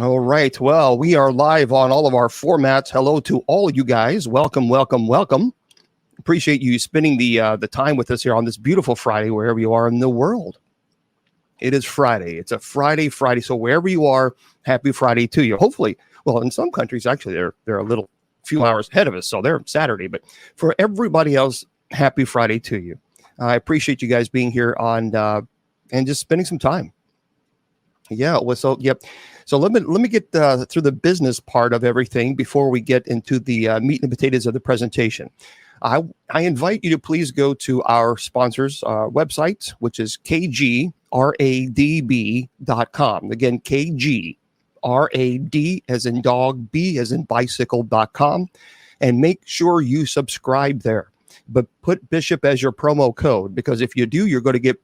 All right. Well, we are live on all of our formats. Hello to all you guys. Welcome, welcome, welcome. Appreciate you spending the time with us here on this beautiful Friday, wherever you are in the world. It is Friday. It's a Friday. So wherever you are, happy Friday to you. Hopefully, well, in some countries, actually, they're a little few hours ahead of us, so they're Saturday. But for everybody else, happy Friday to you. I appreciate you guys being here on and just spending some time. Yeah. Well, so yep. So let me get through the business part of everything before we get into the meat and potatoes of the presentation. I invite you to please go to our sponsors' website, which is kgradb.com. Again, KGRAD as in dog, B as in bicycle.com. And make sure you subscribe there. But put Bishop as your promo code, because if you do, you're going to get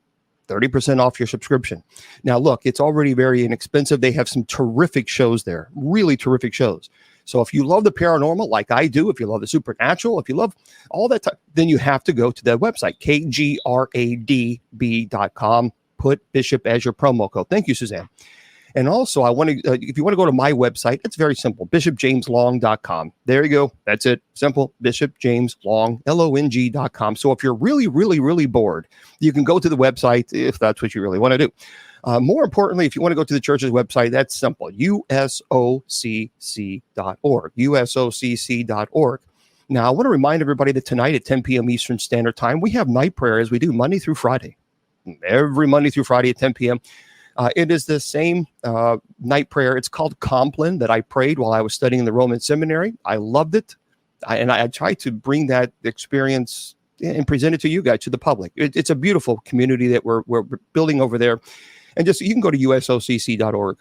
30% off your subscription. Now, look, it's already very inexpensive. They have some terrific shows there, really terrific shows. So if you love the paranormal, like I do, if you love the supernatural, if you love all that, then you have to go to that website, kgradb.com. Put Bishop as your promo code. Thank you, Suzanne. And also, I want to, if you want to go to my website, it's very simple, bishopjameslong.com. There you go. That's it. Simple. bishopjameslong, LONG.com. So if you're really, really, really bored, you can go to the website if that's what you really want to do. More importantly, if you want to go to the church's website, that's simple, usocc.org, usocc.org. Now, I want to remind everybody that tonight at 10 p.m. Eastern Standard Time, we have night prayer as we do Monday through Friday. Every Monday through Friday at 10 p.m. It is the same night prayer. It's called Compline that I prayed while I was studying in the Roman seminary. I loved it. I tried to bring that experience and present it to you guys, to the public. It's a beautiful community that we're building over there. And just, you can go to usocc.org.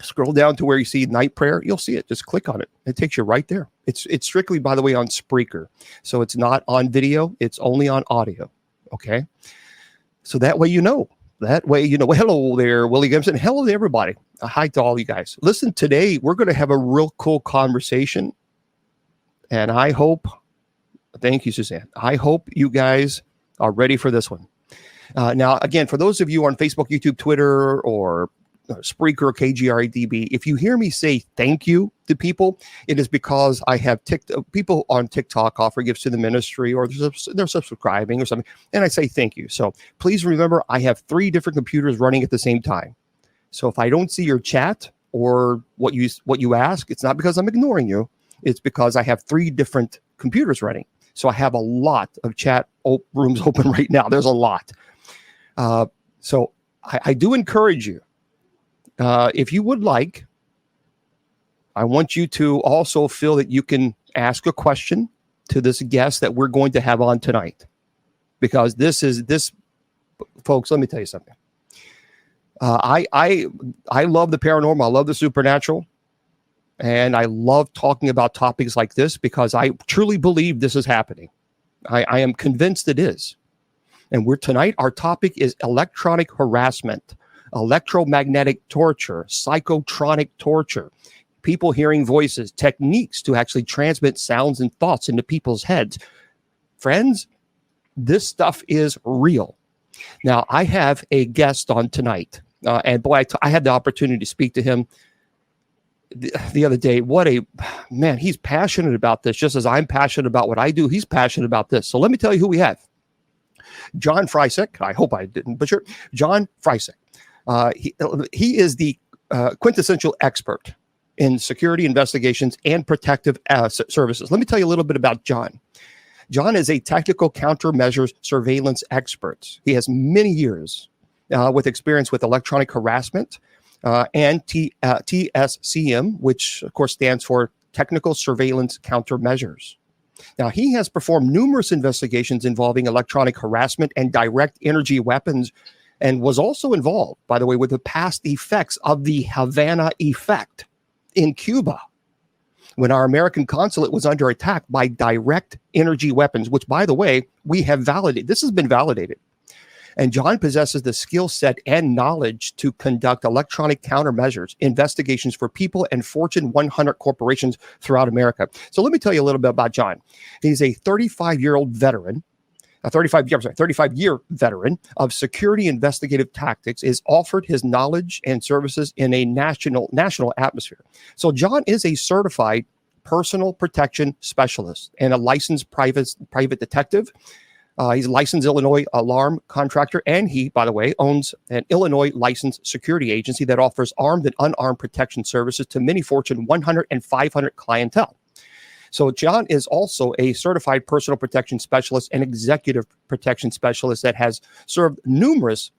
Scroll down to where you see night prayer. You'll see it. Just click on it. It takes you right there. It's strictly, by the way, on Spreaker. So it's not on video. It's only on audio. Okay. So that way, you know. That way, you know. Well, hello there, Willie Gibson. Hello to everybody. Hi to all you guys. Listen, today we're going to have a real cool conversation. And I hope, thank you, Suzanne. I hope you guys are ready for this one. Now, again, for those of you on Facebook, YouTube, Twitter, or Spreaker or KGRADB, if you hear me say thank you to people, it is because I have people on TikTok offer gifts to the ministry, or they're subscribing or something, and I say thank you. So please remember, I have 3 different computers running at the same time. So if I don't see your chat or what you ask, it's not because I'm ignoring you. It's because I have 3 different computers running. So I have a lot of chat rooms open right now. There's a lot. So I do encourage you. If you would like, I want you to also feel that you can ask a question to this guest that we're going to have on tonight. Because this, folks, let me tell you something. I love the paranormal. I love the supernatural. And I love talking about topics like this because I truly believe this is happening. I am convinced it is. And tonight, our topic is electronic harassment, electromagnetic torture, psychotronic torture, people hearing voices, techniques to actually transmit sounds and thoughts into people's heads. Friends, this stuff is real. Now, I have a guest on tonight, and boy, I had the opportunity to speak to him the other day. Man, he's passionate about this, just as I'm passionate about what I do. He's passionate about this. So let me tell you who we have. John Freisek. I hope I didn't butcher. John Freisek. He is the quintessential expert in security investigations and protective services. Let me tell you a little bit about John. John is a tactical countermeasures surveillance expert. He has many years with experience with electronic harassment and TSCM, which of course stands for Technical Surveillance Countermeasures. Now, he has performed numerous investigations involving electronic harassment and direct energy weapons, and was also involved, by the way, with the past effects of the Havana effect in Cuba, when our American consulate was under attack by direct energy weapons, which, by the way, we have validated. This has been validated. And John possesses the skill set and knowledge to conduct electronic countermeasures investigations for people and Fortune 100 corporations throughout America. So let me tell you a little bit about John. He's a 35-year-old veteran a 35-year veteran of security investigative tactics, is offered his knowledge and services in a national atmosphere. So John is a certified personal protection specialist and a licensed private detective. He's a licensed Illinois alarm contractor, and he, by the way, owns an Illinois licensed security agency that offers armed and unarmed protection services to many Fortune 100 and 500 clientele. So John is also a certified personal protection specialist and executive protection specialist that has served numerous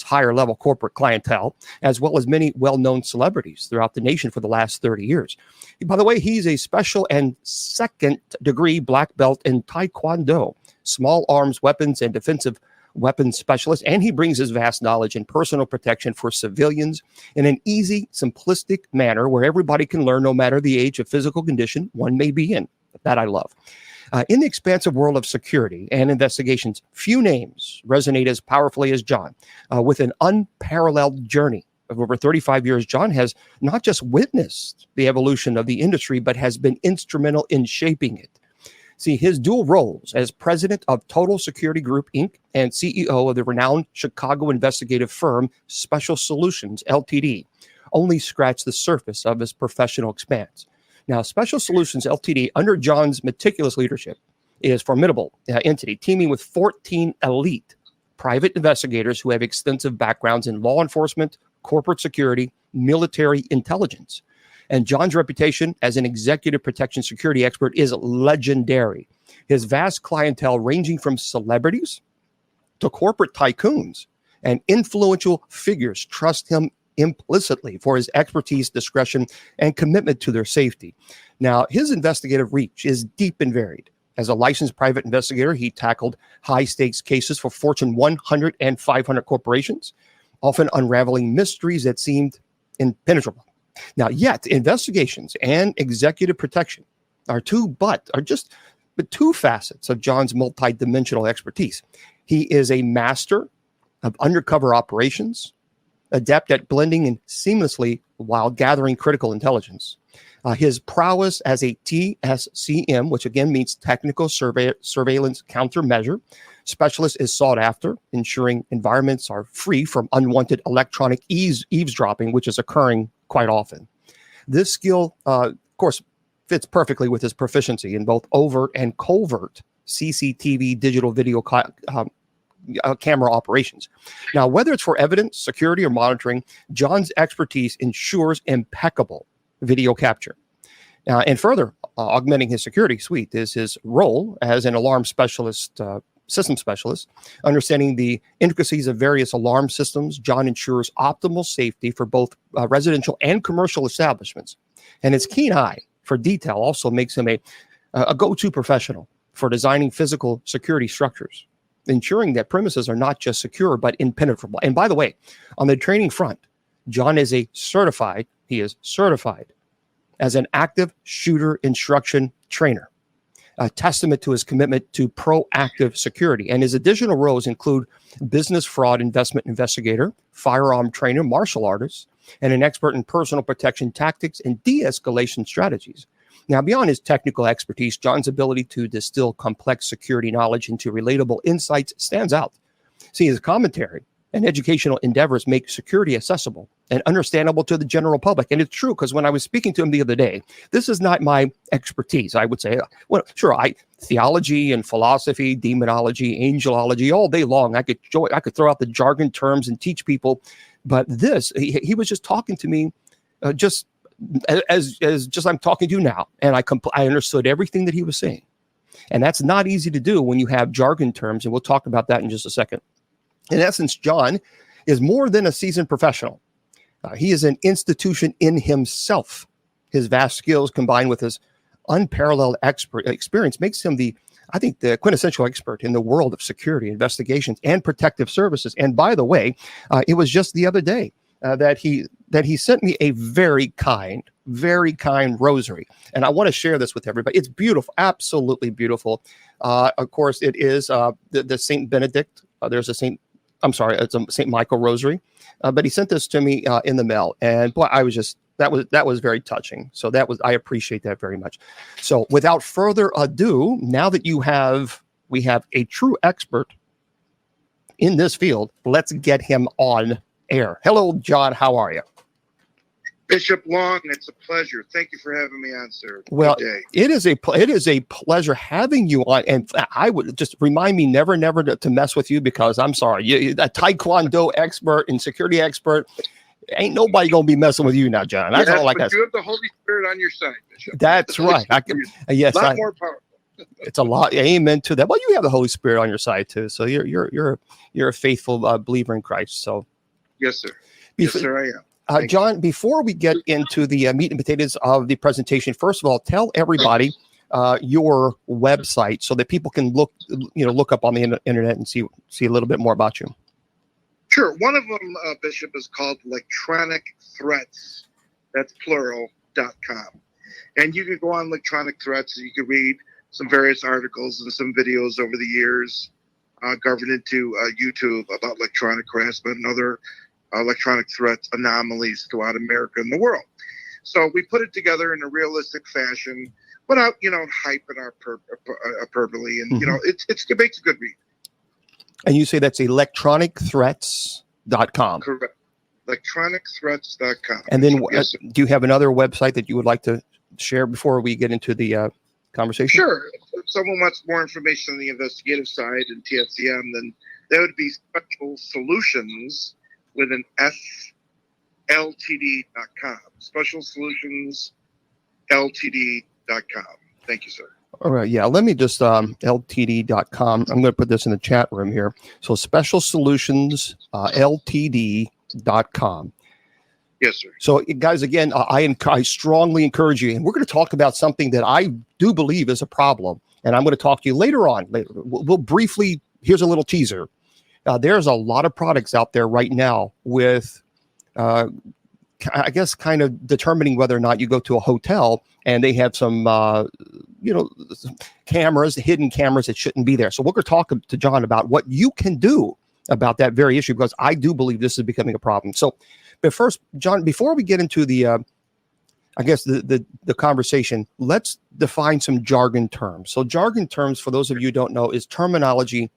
higher level corporate clientele, as well as many well-known celebrities throughout the nation for the last 30 years. By the way, he's a special and second degree black belt in Taekwondo, small arms weapons and defensive weapons specialist, and he brings his vast knowledge in personal protection for civilians in an easy, simplistic manner where everybody can learn no matter the age of physical condition one may be in. That I love. In the expansive world of security and investigations, few names resonate as powerfully as John. With an unparalleled journey of over 35 years, John has not just witnessed the evolution of the industry, but has been instrumental in shaping it. See, his dual roles as president of Total Security Group, Inc. and CEO of the renowned Chicago investigative firm Special Solutions, Ltd., only scratch the surface of his professional expanse. Now, Special Solutions, Ltd., under John's meticulous leadership, is a formidable entity, teaming with 14 elite private investigators who have extensive backgrounds in law enforcement, corporate security, military intelligence. And John's reputation as an executive protection security expert is legendary. His vast clientele, ranging from celebrities to corporate tycoons and influential figures, trust him implicitly for his expertise, discretion, and commitment to their safety. Now, his investigative reach is deep and varied. As a licensed private investigator, he tackled high-stakes cases for Fortune 100 and 500 corporations, often unraveling mysteries that seemed impenetrable. Now, yet investigations and executive protection are two facets of John's multidimensional expertise. He is a master of undercover operations, adept at blending in seamlessly while gathering critical intelligence. His prowess as a TSCM, which again means technical surveillance countermeasure specialist, is sought after, ensuring environments are free from unwanted electronic eavesdropping, which is occurring quite often. This skill, of course, fits perfectly with his proficiency in both overt and covert CCTV digital video camera operations. Now, whether it's for evidence, security, or monitoring, John's expertise ensures impeccable video capture. And further, augmenting his security suite is his role as an alarm specialist, system specialist. Understanding the intricacies of various alarm systems, John ensures optimal safety for both residential and commercial establishments. And his keen eye for detail also makes him a go-to professional for designing physical security structures, ensuring that premises are not just secure, but impenetrable. And by the way, on the training front, John is certified as an active shooter instruction trainer, a testament to his commitment to proactive security. And his additional roles include business fraud investment investigator, firearm trainer, martial artist, and an expert in personal protection tactics and de-escalation strategies. Now, beyond his technical expertise, John's ability to distill complex security knowledge into relatable insights stands out. See, his commentary and educational endeavors make security accessible and understandable to the general public. And it's true, because when I was speaking to him the other day, this is not my expertise, I would say. Well, sure, theology and philosophy, demonology, angelology, all day long. I could throw out the jargon terms and teach people. But this, he was just talking to me just as I'm talking to you now. And I understood everything that he was saying. And that's not easy to do when you have jargon terms. And we'll talk about that in just a second. In essence, John is more than a seasoned professional. He is an institution in himself. His vast skills combined with his unparalleled experience makes him the quintessential expert in the world of security, investigations, and protective services. And by the way, it was just the other day that he sent me a very kind rosary. And I want to share this with everybody. It's beautiful, absolutely beautiful. Of course, it is the St. Benedict. It's a St. Michael rosary. But he sent this to me in the mail. And boy, that was very touching. So I appreciate that very much. So without further ado, now that you have we have a true expert in this field. Let's get him on air. Hello, John. How are you? Bishop Long, it's a pleasure. Thank you for having me on, sir. Well, Good day. it is a pleasure having you on. And I would just remind me never to mess with you, because I'm sorry, a Taekwondo expert and security expert. Ain't nobody gonna be messing with you now, John. That's all I got. You have the Holy Spirit on your side, Bishop. That's right. Yes, a lot more powerful. It's a lot. Amen to that. Well, you have the Holy Spirit on your side too, so you're a faithful believer in Christ. So, yes, sir. Yes, sir, I am. John, before we get into the meat and potatoes of the presentation, first of all, tell everybody your website so that people can look up on the internet and see a little bit more about you. Sure. One of them, Bishop, is called Electronic Threats. That's plural.com. And you can go on Electronic Threats and you can read some various articles and some videos over the years governed into YouTube about electronic harassment and other electronic threat anomalies throughout America and the world. So we put it together in a realistic fashion without, hype and our hyperbole. And, it makes a good read. And you say that's electronicthreats.com. Correct. Electronicthreats.com. And then do you have another website that you would like to share before we get into the conversation? Sure. If someone wants more information on the investigative side and TFCM, then that would be Special Solutions with an S, LTD.com. Special Solutions, LTD.com. Thank you, sir. All right. Yeah. Let me just LTD.com. I'm going to put this in the chat room here. So Special Solutions, LTD.com. Yes, sir. So, guys, again, I strongly encourage you, and we're going to talk about something that I do believe is a problem, and I'm going to talk to you later on. We'll briefly, here's a little teaser. There's a lot of products out there right now with, I guess, kind of determining whether or not you go to a hotel and they have some, cameras, hidden cameras that shouldn't be there. So we're going to talk to John about what you can do about that very issue, because I do believe this is becoming a problem. So, but first, John, before we get into the conversation, let's define some jargon terms. So jargon terms, for those of you who don't know, is terminology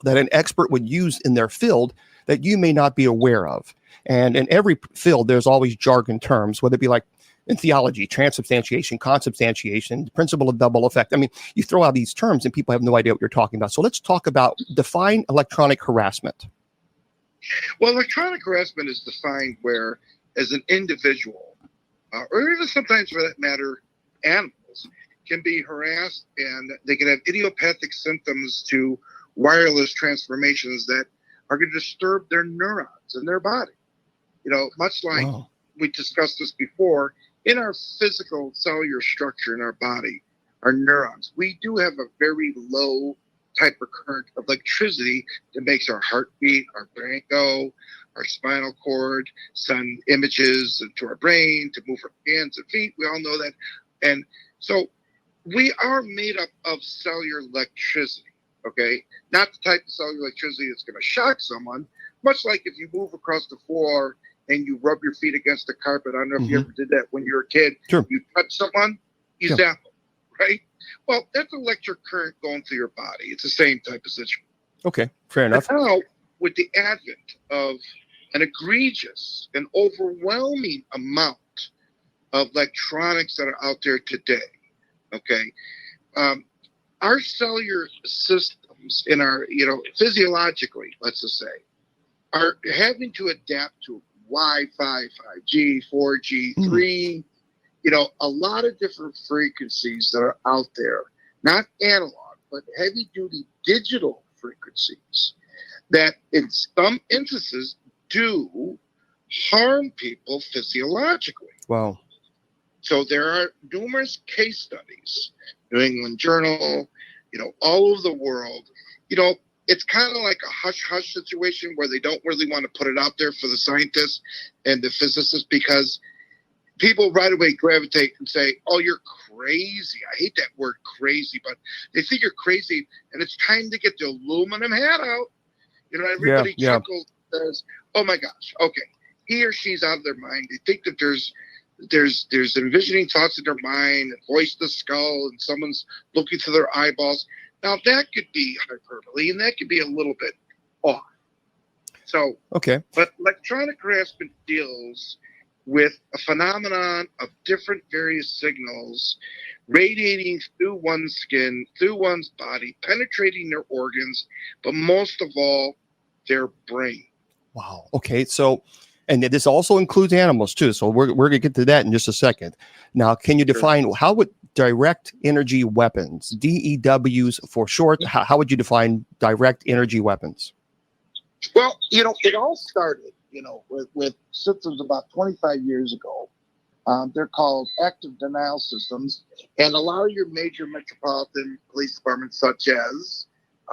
that an expert would use in their field that you may not be aware of. And in every field, there's always jargon terms, whether it be like in theology, transubstantiation, consubstantiation, principle of double effect. I mean, you throw out these terms and people have no idea what you're talking about. So let's talk about define electronic harassment. Well, electronic harassment is defined where, as an individual, or even sometimes for that matter, animals, can be harassed and they can have idiopathic symptoms to wireless transformations that are going to disturb their neurons in their body. Much like we discussed this before, in our physical cellular structure in our body, our neurons, we do have a very low type of current of electricity that makes our heart beat, our brain go, our spinal cord send images to our brain to move our hands and feet. We all know that. And so we are made up of cellular electricity. Okay, not the type of cellular electricity that's going to shock someone, much like if you move across the floor and you rub your feet against the carpet. I don't know if you ever did that when you were a kid. Sure. You touch someone, you zap them, right? Well, that's electric current going through your body. It's the same type of situation. Okay, fair enough. But now, with the advent of an egregious and overwhelming amount of electronics that are out there today, okay, our cellular systems in our, physiologically, let's just say, are having to adapt to Wi-Fi, 5G, 4G, 3, a lot of different frequencies that are out there, not analog, but heavy-duty digital frequencies that in some instances do harm people physiologically. Wow. So there are numerous case studies, New England Journal, all over the world. It's kind of like a hush-hush situation where they don't really want to put it out there for the scientists and the physicists, because people right away gravitate and say, oh, you're crazy. I hate that word crazy, but they think you're crazy, and it's time to get the aluminum hat out. Everybody chuckles and says, oh my gosh, okay, he or she's out of their mind. They think that there's envisioning thoughts in their mind, and voice the skull, and someone's looking through their eyeballs. Now that could be hyperbole, and that could be a little bit off. So, Okay. but electronic harassment deals with a phenomenon of different various signals radiating through one's skin, through one's body, penetrating their organs, but most of all, their brain. Wow. Okay. So, and this also includes animals too. So we're going to get to that in just a second. Now, can you define how would direct energy weapons, DEWs for short, how would you define direct energy weapons? Well, it all started, with systems about 25 years ago. They're called active denial systems, and a lot of your major metropolitan police departments, such as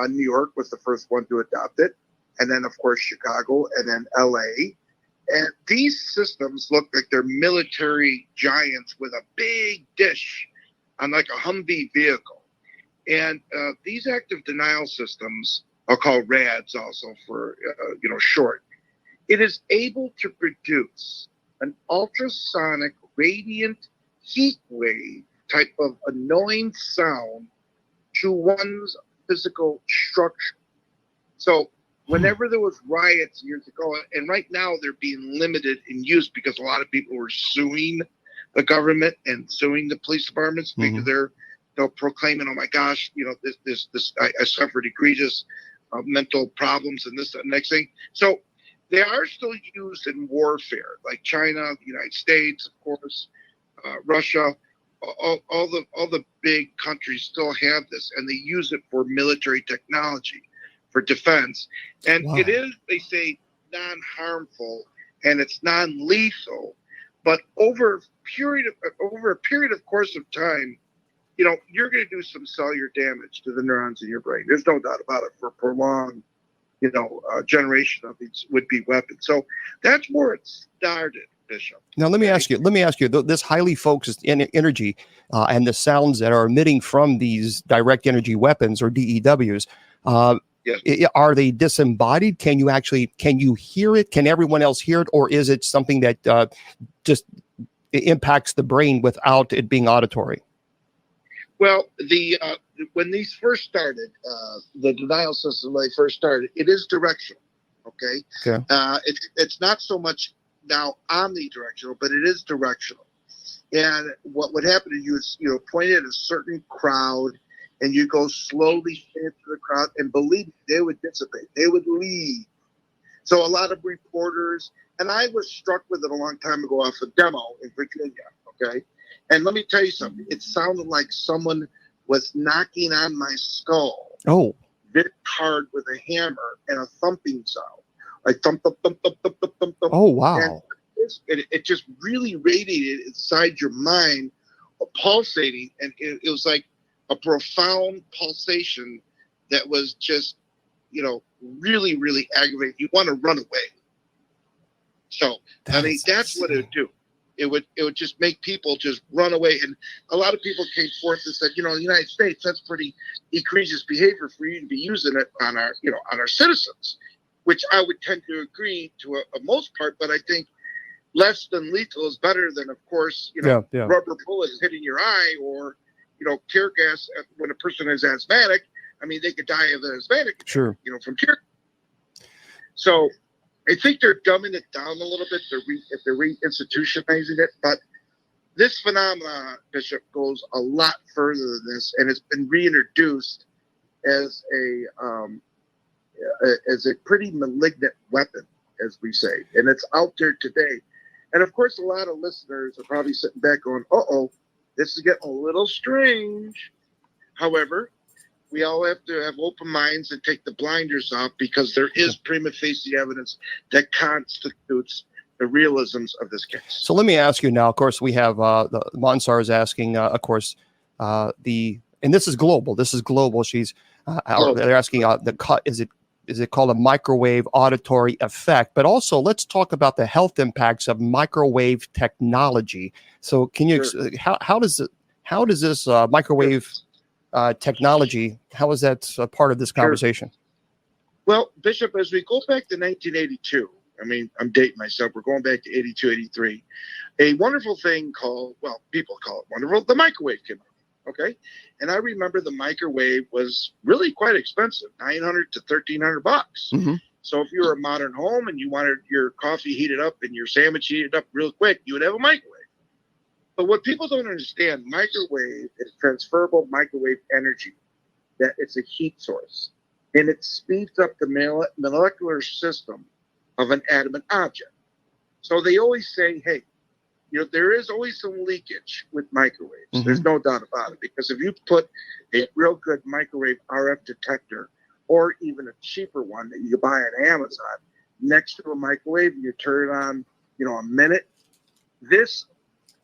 New York was the first one to adopt it, and then, of course, Chicago, and then LA. And these systems look like they're military giants with a big dish on like a Humvee vehicle. And these active denial systems are called RADs also for, short. It is able to produce an ultrasonic radiant heat wave type of annoying sound to one's physical structure. So whenever there was riots years ago, and right now they're being limited in use because a lot of people were suing the government and suing the police departments because they're proclaiming, oh my gosh, I suffered egregious mental problems and this and the next thing. So they are still used in warfare, like China, the United States, of course, Russia. All the big countries still have this, and they use it for military technology, for defense. And it is, they say, non-harmful and it's non-lethal. But over a period of course of time, you're going to do some cellular damage to the neurons in your brain. There's no doubt about it for prolonged, generation of these would-be weapons. So that's where it started, Bishop. Now, let me ask you, this highly focused energy and the sounds that are emitting from these direct energy weapons or DEWs, yes. Are they disembodied? Can you hear it? Can everyone else hear it? Or is it something that just impacts the brain without it being auditory? Well, when these first started, the denial system, when they first started, it is directional. Okay. It's not so much now omnidirectional, but it is directional. And what would happen is you point at a certain crowd, and you go slowly into the crowd, and believe me, they would dissipate. They would leave. So a lot of reporters, and I was struck with it a long time ago off a demo in Virginia. Okay. And let me tell you something. It sounded like someone was knocking on my skull. Oh. Very hard with a hammer and a thumping sound. Like thump, thump, thump, thump, thump, thump, thump, thump. Oh, wow. And it just really radiated inside your mind, pulsating. And it was like a profound pulsation that was just, really, really aggravating. You want to run away. So, that's what it would do. It would just make people just run away. And a lot of people came forth and said, in the United States, that's pretty egregious behavior for you to be using it on our citizens, which I would tend to agree to a most part. But I think less than lethal is better than, of course, rubber bullets hitting your eye or, tear gas when a person is asthmatic. I mean, they could die of an asthmatic, sure, from tear. So I think they're dumbing it down a little bit. If they're reinstitutionalizing it, but this phenomenon, Bishop, goes a lot further than this, and it's been reintroduced as a pretty malignant weapon, as we say, and it's out there today. And of course, a lot of listeners are probably sitting back going, "Uh-oh, this is getting a little strange." However, we all have to have open minds and take the blinders off because there is prima facie evidence that constitutes the realisms of this case. So let me ask you now. Of course, we have the Monsar is asking. Of course, and this is global. This is global. She's they're asking is it called a microwave auditory effect? But also, let's talk about the health impacts of microwave technology. So, can you how does this microwave technology, how is that a part of this conversation? Well, Bishop, as we go back to 1982, I mean, I'm dating myself. We're going back to 82, 83. A wonderful thing called, people call it wonderful, the microwave came out. Okay. And I remember the microwave was really quite expensive, 900 to 1,300 bucks. Mm-hmm. So if you were a modern home and you wanted your coffee heated up and your sandwich heated up real quick, you would have a microwave. But what people don't understand, microwave is transferable microwave energy, that it's a heat source. And it speeds up the molecular system of an adamant object. So they always say, hey, there is always some leakage with microwaves. Mm-hmm. There's no doubt about it. Because if you put a real good microwave RF detector, or even a cheaper one that you can buy on Amazon, next to a microwave, and you turn it on, a minute, this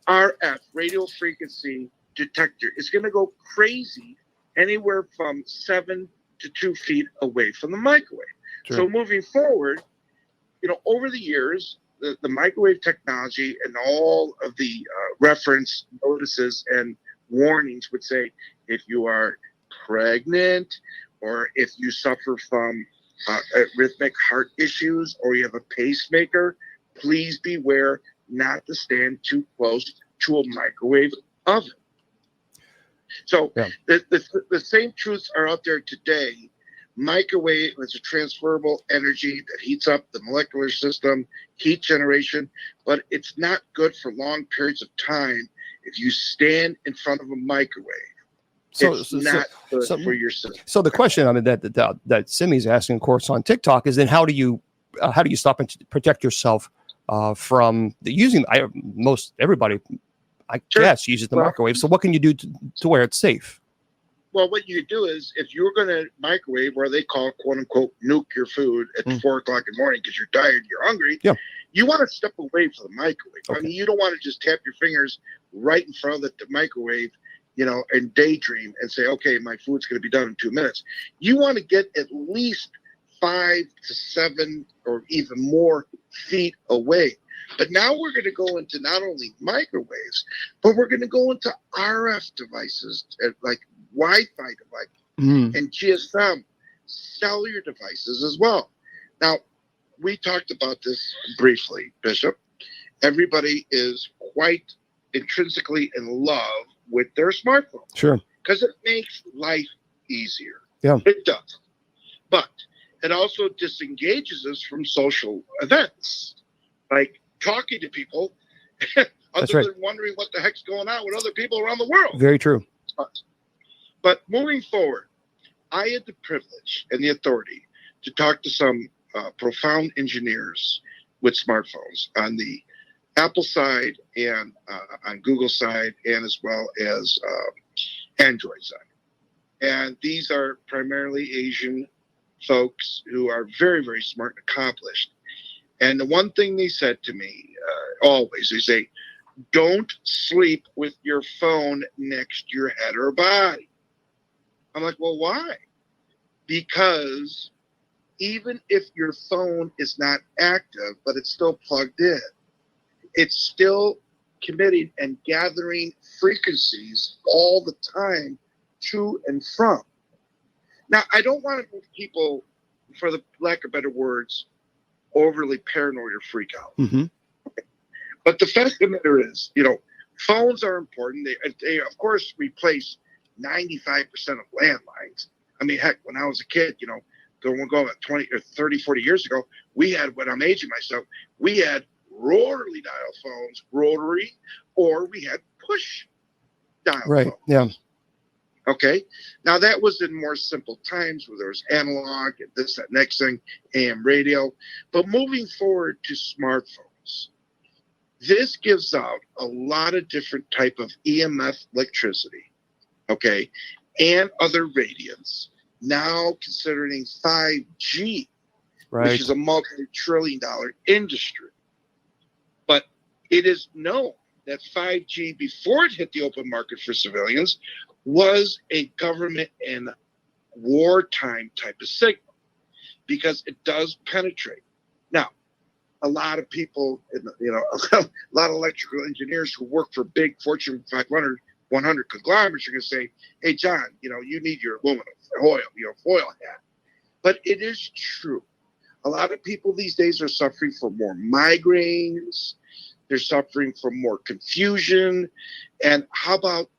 RF, radio frequency detector, is going to go crazy anywhere from 7 to 2 feet away from the microwave. Sure. So moving forward, over the years, the microwave technology and all of the reference notices and warnings would say, if you are pregnant, or if you suffer from arrhythmic heart issues, or you have a pacemaker, please beware not to stand too close to a microwave oven. So yeah. the same truths are out there today. Microwave is a transferable energy that heats up the molecular system, heat generation, but it's not good for long periods of time if you stand in front of a microwave. It's not good for your system. So the question, that Simi's asking, of course, on TikTok is then how do you stop and protect yourself from using? Most everybody, I guess, uses the microwave. So what can you do to where it's safe? Well, what you do is, if you're going to microwave, where they call quote unquote nuke your food at 4 o'clock in the morning because you're tired, you're hungry, you want to step away from the microwave. Okay. I mean, you don't want to just tap your fingers right in front of the microwave, and daydream and say, okay, my food's going to be done in 2 minutes. You want to get at least 5 to 7 or even more feet away. But now we're going to go into not only microwaves, but we're going to go into RF devices, like Wi-Fi devices and GSM cellular devices as well. Now, we talked about this briefly, Bishop. Everybody is quite intrinsically in love with their smartphone. Sure. Because it makes life easier. Yeah. It does. But it also disengages us from social events, like talking to people other than wondering what the heck's going on with other people around the world. Very true. But moving forward, I had the privilege and the authority to talk to some profound engineers with smartphones on the Apple side and on Google side, and as well as Android side. And these are primarily Asian folks who are very, very smart and accomplished. And the one thing they said to me always, they say, don't sleep with your phone next to your head or body. I'm like, well, why? Because even if your phone is not active, but it's still plugged in, it's still committing and gathering frequencies all the time to and from. Now, I don't want to make people, for the lack of better words, overly paranoid or freak out. Mm-hmm. But the fact of the matter is, phones are important. They of course, replace 95% of landlines. I mean, heck, when I was a kid, going 20 or 30, 40 years ago, we had, when I'm aging myself, we had rotary dial phones, or we had push dial phones. Yeah. Okay. Now that was in more simple times where there was analog and this, that, next thing, AM radio. But moving forward to smartphones, this gives out a lot of different type of EMF electricity. Okay. And other radiance. Now considering 5G, which is a multi-trillion-dollar industry. But it is known that 5G, before it hit the open market for civilians, was a government and wartime type of signal because it does penetrate. Now, a lot of people, a lot of electrical engineers who work for big Fortune 500, 100 conglomerates are going to say, hey, John, you need your aluminum foil hat. But it is true. A lot of people these days are suffering from more migraines. They're suffering from more confusion. And how about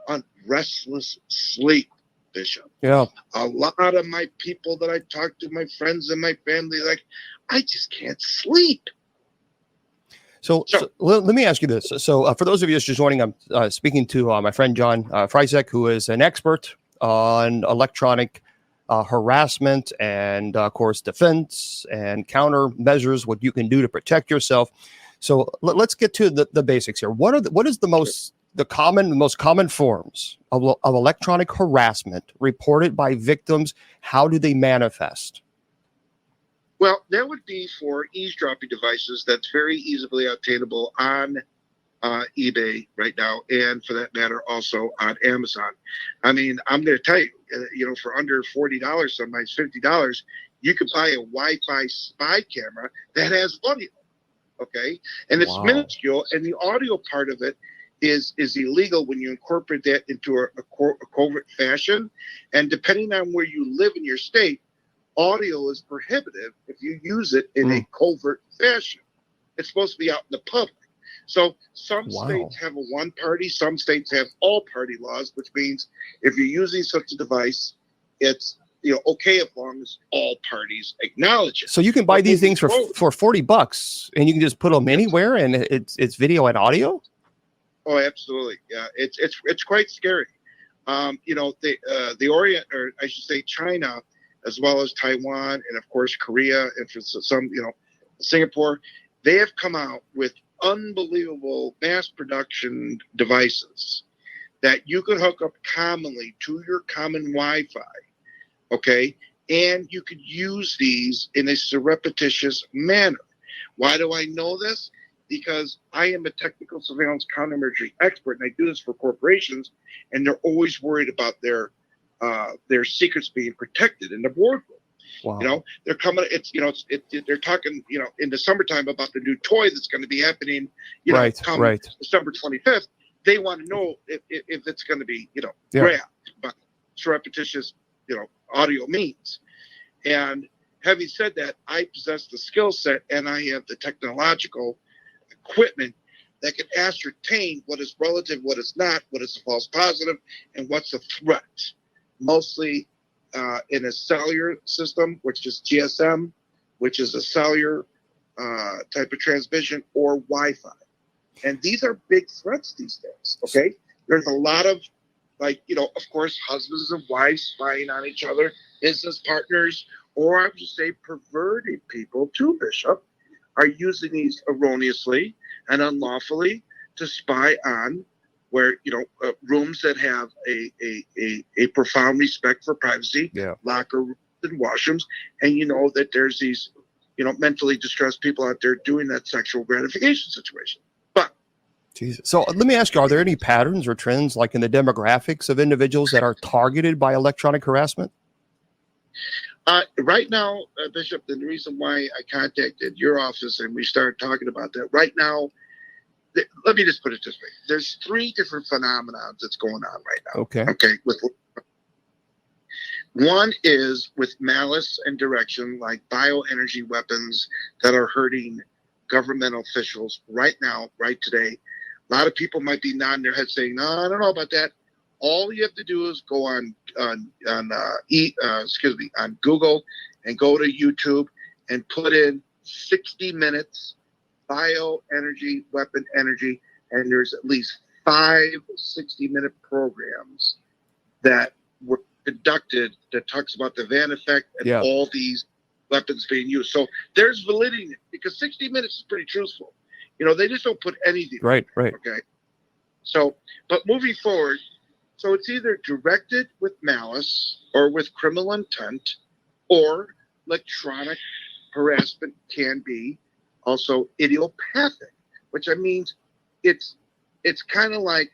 on restless sleep, Bishop. Yeah. A lot of my people that I talk to, my friends and my family, like, I just can't sleep. So let me ask you this. So for those of you just joining, I'm speaking to my friend John Freisek, who is an expert on electronic harassment and, of course, defense and countermeasures, what you can do to protect yourself. So let's get to the basics here. What is the most common forms of electronic harassment reported by victims? How do they manifest? Well, that would be for eavesdropping devices that's very easily obtainable on eBay right now, and for that matter, also on Amazon. I mean, I'm going to tell you, for under $40, sometimes $50, you could buy a Wi-Fi spy camera that has audio. Okay, and it's minuscule, and the audio part of it is illegal when you incorporate that into a covert fashion, and depending on where you live in your state, audio is prohibitive if you use it in a covert fashion. It's supposed to be out in the public. So some states have a one party, some states have all party laws, which means if you're using such a device, it's okay as long as all parties acknowledge it. So you can buy these things for $40 and you can just put them anywhere, and it's video and audio. Oh, absolutely. Yeah, it's quite scary. The Orient, or I should say China, as well as Taiwan and of course Korea and for some, Singapore, they have come out with unbelievable mass production devices that you could hook up commonly to your common Wi-Fi, okay? And you could use these in a surreptitious manner. Why do I know this? Because I am a technical surveillance countermeasure expert, and I do this for corporations, and they're always worried about their secrets being protected in the boardroom. Wow. They're coming. They're talking. In the summertime about the new toy that's going to be happening. Come December 25th. They want to know if it's going to be grabbed by surreptitious audio means. And having said that, I possess the skill set and I have the technological equipment that can ascertain what is relative, what is not, what is a false positive, and what's a threat. Mostly in a cellular system, which is GSM, which is a cellular type of transmission, or Wi-Fi. And these are big threats these days, okay? There's a lot of, of course, husbands and wives spying on each other, business partners, or I would just say perverted people too, Bishop, are using these erroneously and unlawfully to spy on where, rooms that have a profound respect for privacy, locker rooms and washrooms, and that there's these, mentally distressed people out there doing that sexual gratification situation. But Jesus. So let me ask you, are there any patterns or trends like in the demographics of individuals that are targeted by electronic harassment? Right now, Bishop, the reason why I contacted your office and we started talking about that, right now, let me just put it this way. There's 3 different phenomena that's going on right now. Okay. One is with malice and direction, like bioenergy weapons that are hurting governmental officials right now, right today. A lot of people might be nodding their head saying, no, I don't know about that. All you have to do is go on Google and go to YouTube and put in 60 minutes bioenergy, weapon energy, and there's at least 5 60-minute programs that were conducted that talks about the Van effect and all these weapons being used. So there's validity in it because 60 minutes is pretty truthful. They just don't put anything. Right. Okay. So, but moving forward, so it's either directed with malice or with criminal intent, or electronic harassment can be also idiopathic, which means it's kind of like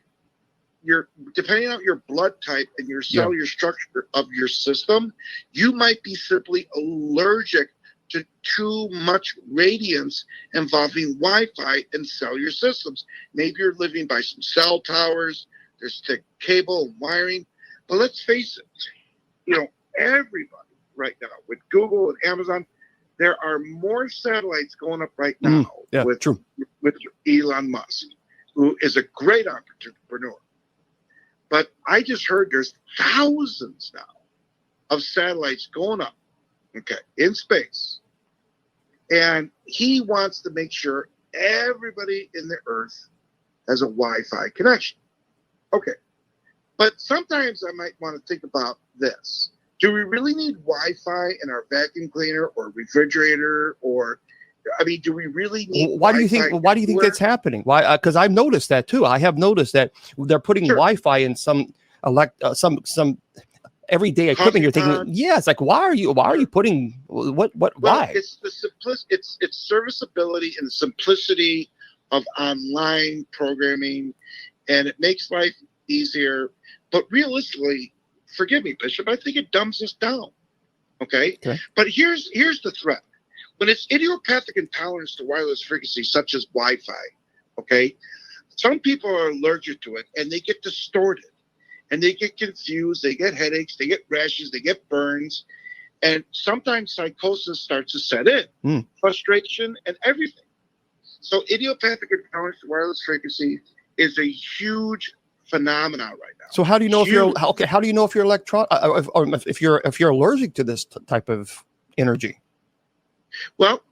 depending on your blood type and your cellular structure of your system, you might be simply allergic to too much radiance involving Wi-Fi and cellular systems. Maybe you're living by some cell towers, there's thick cable and wiring, but let's face it, everybody right now with Google and Amazon, there are more satellites going up right now with Elon Musk, who is a great entrepreneur. But I just heard there's thousands now of satellites going up, okay, in space. And he wants to make sure everybody in the Earth has a Wi-Fi connection. Okay. But sometimes I might want to think about this. Do we really need Wi-Fi in our vacuum cleaner or refrigerator? Or, I mean, do we really need Why do you think that's happening? Why? Because I've noticed that too. I have noticed that they're putting Wi-Fi in some everyday equipment. You're thinking, yeah, it's like, why are you putting what? Why? It's the it's serviceability and the simplicity of online programming, and it makes life easier. But realistically, forgive me, Bishop, I think it dumbs us down. Okay? But here's the threat. When it's idiopathic intolerance to wireless frequencies such as Wi-Fi, okay, some people are allergic to it and they get distorted and they get confused, they get headaches, they get rashes, they get burns, and sometimes psychosis starts to set in, frustration and everything. So idiopathic intolerance to wireless frequency is a huge phenomenon right now. So how do you know if you're if you're allergic to this type of energy? Well,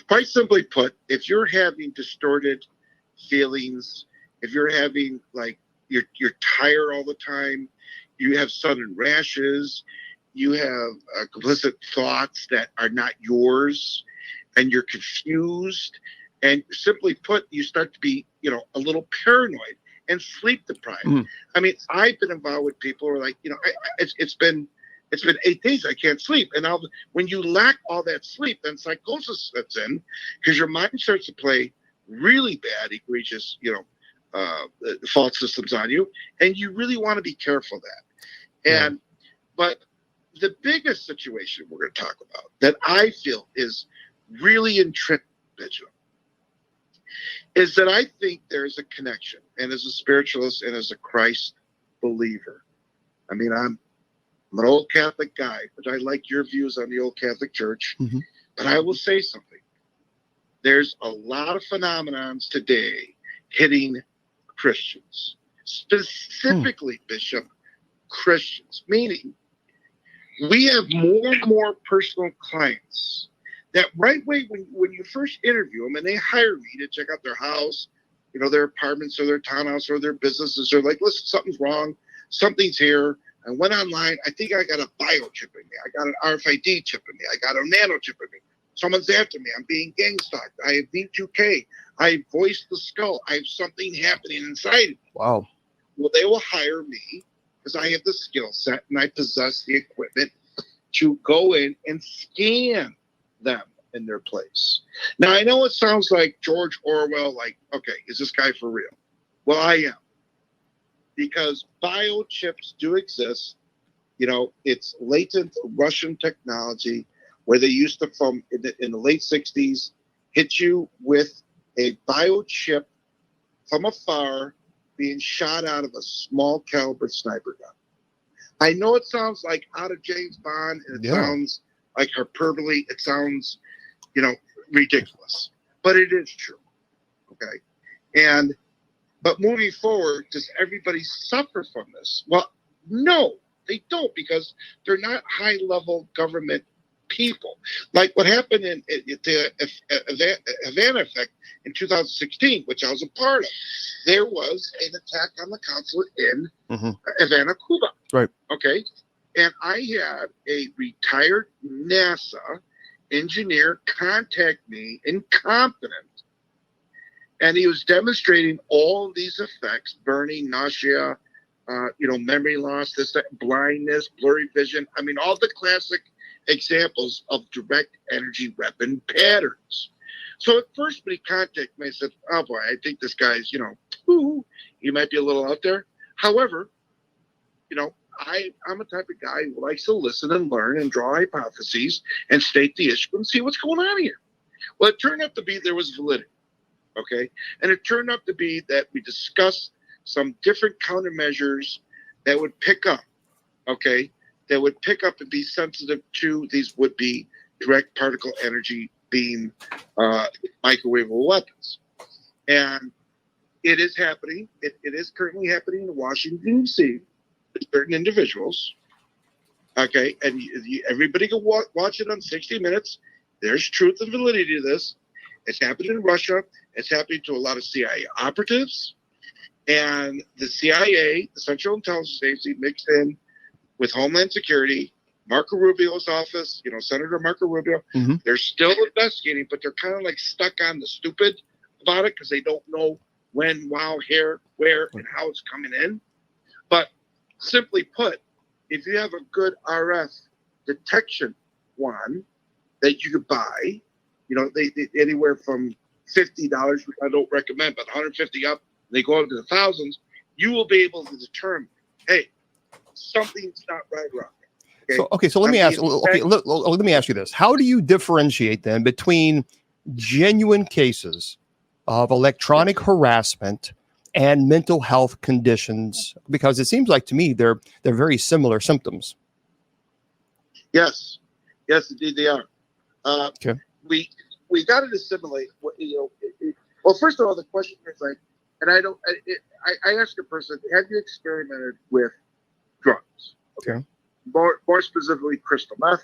quite simply put, if you're having distorted feelings, if you're having like you're tired all the time, you have sudden rashes, you have complicit thoughts that are not yours, and you're confused, and simply put, you start to be, a little paranoid and sleep deprived. I mean, I've been involved with people who are like, it's been 8 days I can't sleep, and when you lack all that sleep, then psychosis sets in because your mind starts to play really bad, egregious, fault systems on you, and you really want to be careful of that. But the biggest situation we're going to talk about that I feel is really intrinsic is that I think there's a connection, and as a spiritualist and as a Christ believer, I mean, I'm an old Catholic guy, but I like your views on the old Catholic Church. But I will say something. There's a lot of phenomenons today hitting Christians, specifically, Bishop, Christians, meaning we have more and more personal clients that right away when you first interview them and they hire me to check out their house, their apartments or their townhouse or their businesses, they're like, listen, something's wrong, something's here. I went online. I think I got a biochip in me. I got an RFID chip in me. I got a nano chip in me. Someone's after me. I'm being gang stalked. I have V2K. I voiced the skull. I have something happening inside of me. Wow. Well, they will hire me because I have the skill set and I possess the equipment to go in and scan them in their place. Now, I know it sounds like George Orwell, like, okay, is this guy for real? Well, I am. Because biochips do exist. It's latent Russian technology where they used to, in the late 60s, hit you with a biochip from afar being shot out of a small caliber sniper gun. I know it sounds like out of James Bond, and it sounds like hyperbole. It sounds, ridiculous. But it is true. Okay? But moving forward, does everybody suffer from this? Well, no, they don't, because they're not high-level government people. Like what happened in the Havana effect in 2016, which I was a part of. There was an attack on the consulate in Havana, Cuba. Right. Okay. And I had a retired NASA engineer contact me, incompetent, and he was demonstrating all these effects: burning, nausea, memory loss, blindness, blurry vision. I mean, all the classic examples of direct energy weapon patterns. So at first, when he contacted me, I said, oh boy, I think this guy's, he might be a little out there. However, I'm a type of guy who likes to listen and learn and draw hypotheses and state the issue and see what's going on here. Well, it turned out to be there was validity. Okay. And it turned out to be that we discussed some different countermeasures that would pick up, okay, that would pick up and be sensitive to these would-be direct particle energy beam microwavable weapons. And it is happening. It is currently happening in Washington, D.C. with certain individuals. Okay, and everybody can watch it on 60 Minutes. There's truth and validity to this. It's happening in Russia. It's happening to a lot of CIA operatives. And the CIA, the Central Intelligence Agency, mixed in with Homeland Security, Marco Rubio's office, Senator Marco Rubio, they're still investigating, but they're kind of like stuck on the stupid about it because they don't know when, wow, here, where, and how it's coming in. But simply put, if you have a good RF detection one that you could buy, they anywhere from $50, which I don't recommend, but $150 up, they go up to the thousands, you will be able to determine, hey, something's not right around there. So let me ask. Okay, let me ask you this: how do you differentiate then between genuine cases of electronic harassment and mental health conditions? Because it seems like to me they're very similar symptoms. Yes, indeed they are. Okay. We got to assimilate. Well, first of all, the question is like, and I asked a person, have you experimented with drugs? Okay. More specifically, crystal meth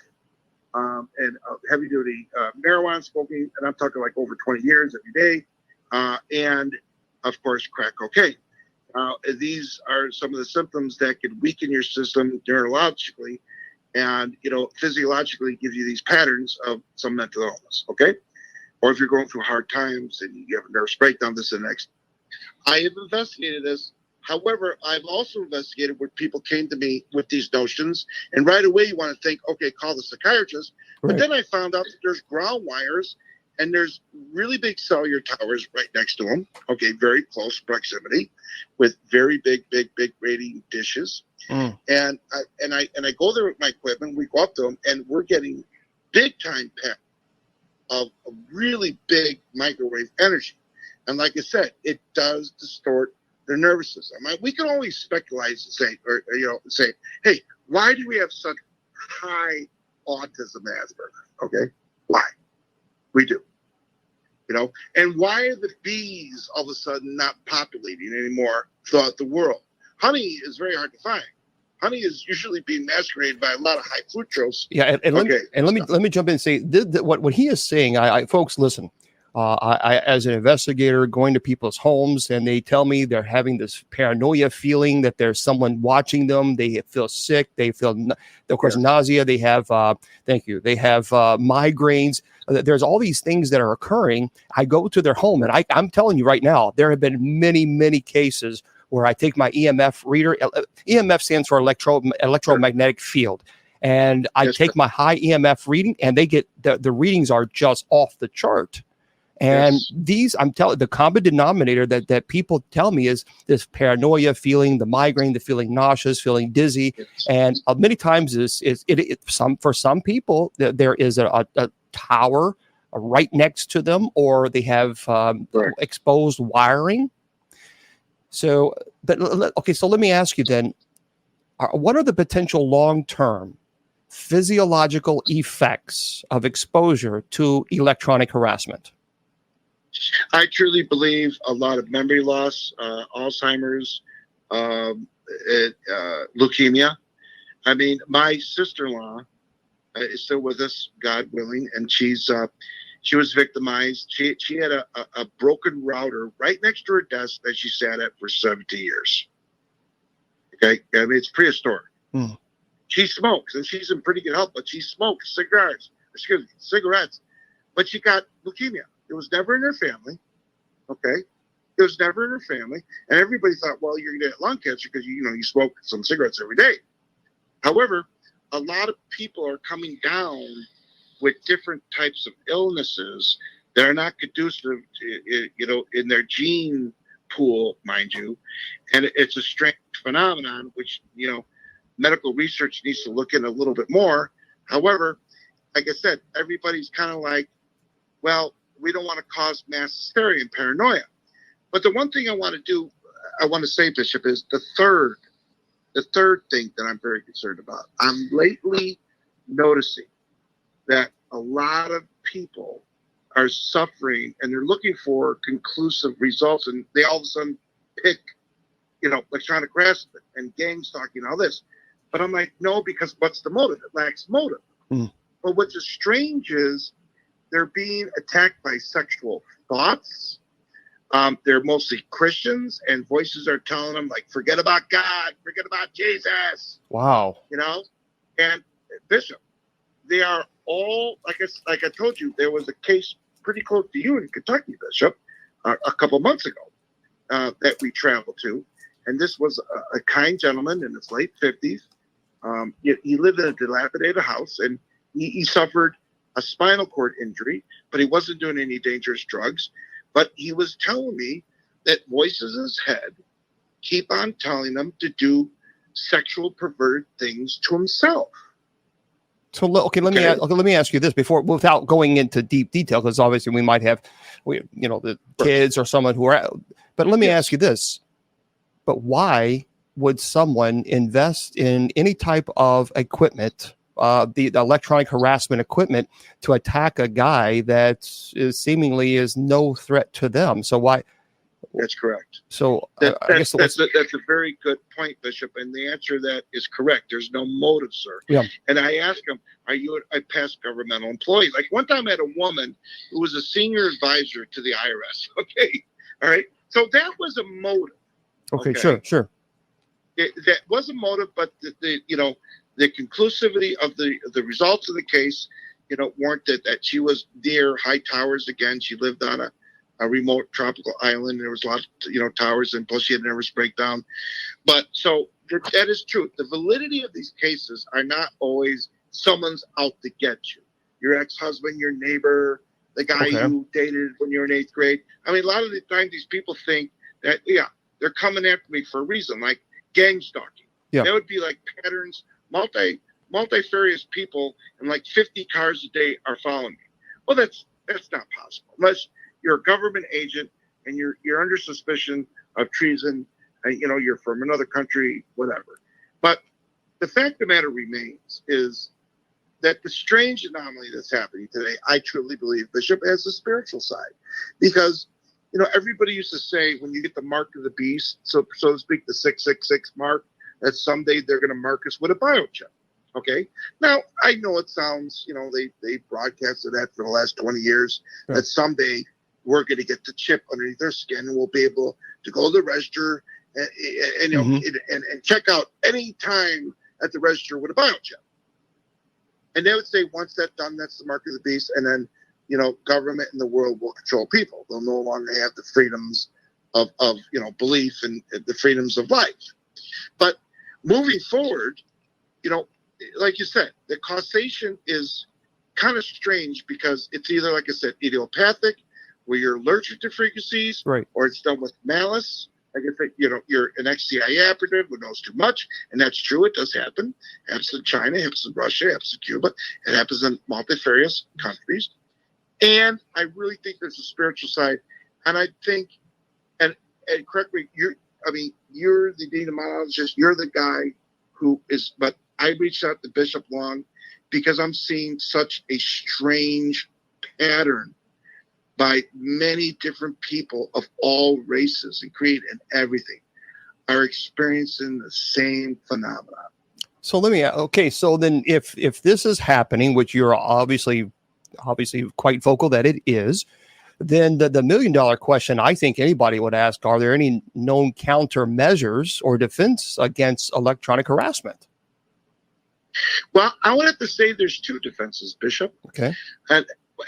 and heavy duty marijuana smoking, and I'm talking like over 20 years every day, and of course, crack cocaine. These are some of the symptoms that can weaken your system neurologically and, physiologically give you these patterns of some mental illness, okay? Or if you're going through hard times and you have a nervous breakdown, this and next. I have investigated this. However, I've also investigated where people came to me with these notions, and right away you want to think, okay, call the psychiatrist. Right. But then I found out that there's ground wires and there's really big cellular towers right next to them. Okay, very close proximity with very big rating dishes. And I go there with my equipment. We go up to them, and we're getting big time pack of really big microwave energy. And like I said, it does distort their nervous system. We can always speculate and say, hey, why do we have such high autism Asperger? Okay, why? We do. And why are the bees all of a sudden not populating anymore throughout the world? Honey is very hard to find. Honey is usually being masqueraded by a lot of high fructose. Yeah, let me jump in and say what he is saying. Folks, listen. I, as an investigator, going to people's homes, and they tell me they're having this paranoia feeling that there's someone watching them. They feel sick. They feel, of course, nausea. They have, they have migraines. There's all these things that are occurring. I go to their home, and I'm telling you right now, there have been many cases where I take my EMF reader. EMF stands for electromagnetic field. And I take my high EMF reading, and they get the readings are just off the chart. And these, I'm telling, the common denominator that people tell me is this paranoia feeling, the migraine, the feeling nauseous, feeling dizzy, and many times for some people there is a tower right next to them, or they have exposed wiring. So, so let me ask you then, what are the potential long-term physiological effects of exposure to electronic harassment? I truly believe a lot of memory loss, Alzheimer's, leukemia. I mean, my sister-in-law is still with us, God willing, and she was victimized. She had a broken router right next to her desk that she sat at for 70 years. Okay, I mean, it's prehistoric. She smokes, and she's in pretty good health, but she smokes cigarettes. But she got leukemia. It was never in her family, okay? It was never in her family. And everybody thought, well, you're going to get lung cancer because, you smoke some cigarettes every day. However, a lot of people are coming down with different types of illnesses that are not conducive to, in their gene pool, mind you. And it's a strange phenomenon, which, medical research needs to look in a little bit more. However, like I said, everybody's kind of like, well, we don't want to cause mass hysteria and paranoia. But the one thing I want to say, Bishop, is the third thing that I'm very concerned about. I'm lately noticing that a lot of people are suffering and they're looking for conclusive results, and they all of a sudden pick, electronic harassment and gang stalking and all this. But I'm like, no, because what's the motive? It lacks motive. Mm. But what's strange is they're being attacked by sexual thoughts. They're mostly Christians, and voices are telling them, like, forget about God, forget about Jesus. Wow. And Bishop, they are all, like I told you, there was a case pretty close to you in Kentucky, Bishop, a couple months ago that we traveled to. And this was a kind gentleman in his late 50s. He lived in a dilapidated house, and he suffered a spinal cord injury, but he wasn't doing any dangerous drugs. But he was telling me that voices in his head keep on telling him to do sexual perverted things to himself. So let me ask you this without going into deep detail, because obviously we might have, the kids or someone who are. But let me ask you this: but why would someone invest in any type of equipment, the electronic harassment equipment, to attack a guy that seemingly is no threat to them? So why? That's correct. So that's a very good point, Bishop. And the answer to that is correct. There's no motive, sir. Yeah. And I asked him, are you a past governmental employee? Like one time I had a woman who was a senior advisor to the IRS. Okay. All right. So that was a motive. Okay. Sure. That was a motive, but the conclusivity of the results of the case, warranted that she was near high towers again. She lived on a remote tropical island. There was a lot of, towers, and plus she had a nervous breakdown. But so that is true. The validity of these cases are not always someone's out to get you. Your ex-husband, your neighbor, the guy you dated when you were in 8th grade. I mean, a lot of the time these people think that, they're coming after me for a reason, like gang stalking. Yeah. That would be like patterns, multifarious people, and like 50 cars a day are following me. Well, that's not possible unless you're a government agent and you're under suspicion of treason, and you're from another country, whatever. But the fact of the matter remains is that the strange anomaly that's happening today, I truly believe, Bishop, has a spiritual side, because everybody used to say when you get the mark of the beast, so to speak, the 666 mark, that someday they're going to mark us with a biochip. Okay. Now I know it sounds, they broadcasted that for the last 20 years, that someday we're going to get the chip underneath their skin and we'll be able to go to the register and check out any time at the register with a biochip. And they would say, once that's done, that's the mark of the beast. And then, government and the world will control people. They'll no longer have the freedoms of belief and the freedoms of life. But moving forward, like you said, the causation is kind of strange, because it's either, like I said, idiopathic, where you're allergic to frequencies, right, or it's done with malice. Like I said, you're an ex-CIA operative who knows too much, and that's true. It does happen. It happens in China, it happens in Russia, it happens in Cuba, it happens in multifarious countries. And I really think there's a spiritual side, and I think, and correct me, you're the demonologist, you're the guy who is, but I reached out to Bishop Long because I'm seeing such a strange pattern by many different people of all races and creed and everything are experiencing the same phenomena. So so then if this is happening, which you're obviously quite vocal that it is, then the $1 million question I think anybody would ask, are there any known countermeasures or defense against electronic harassment? Well, I would have to say there's two defenses, Bishop. Okay.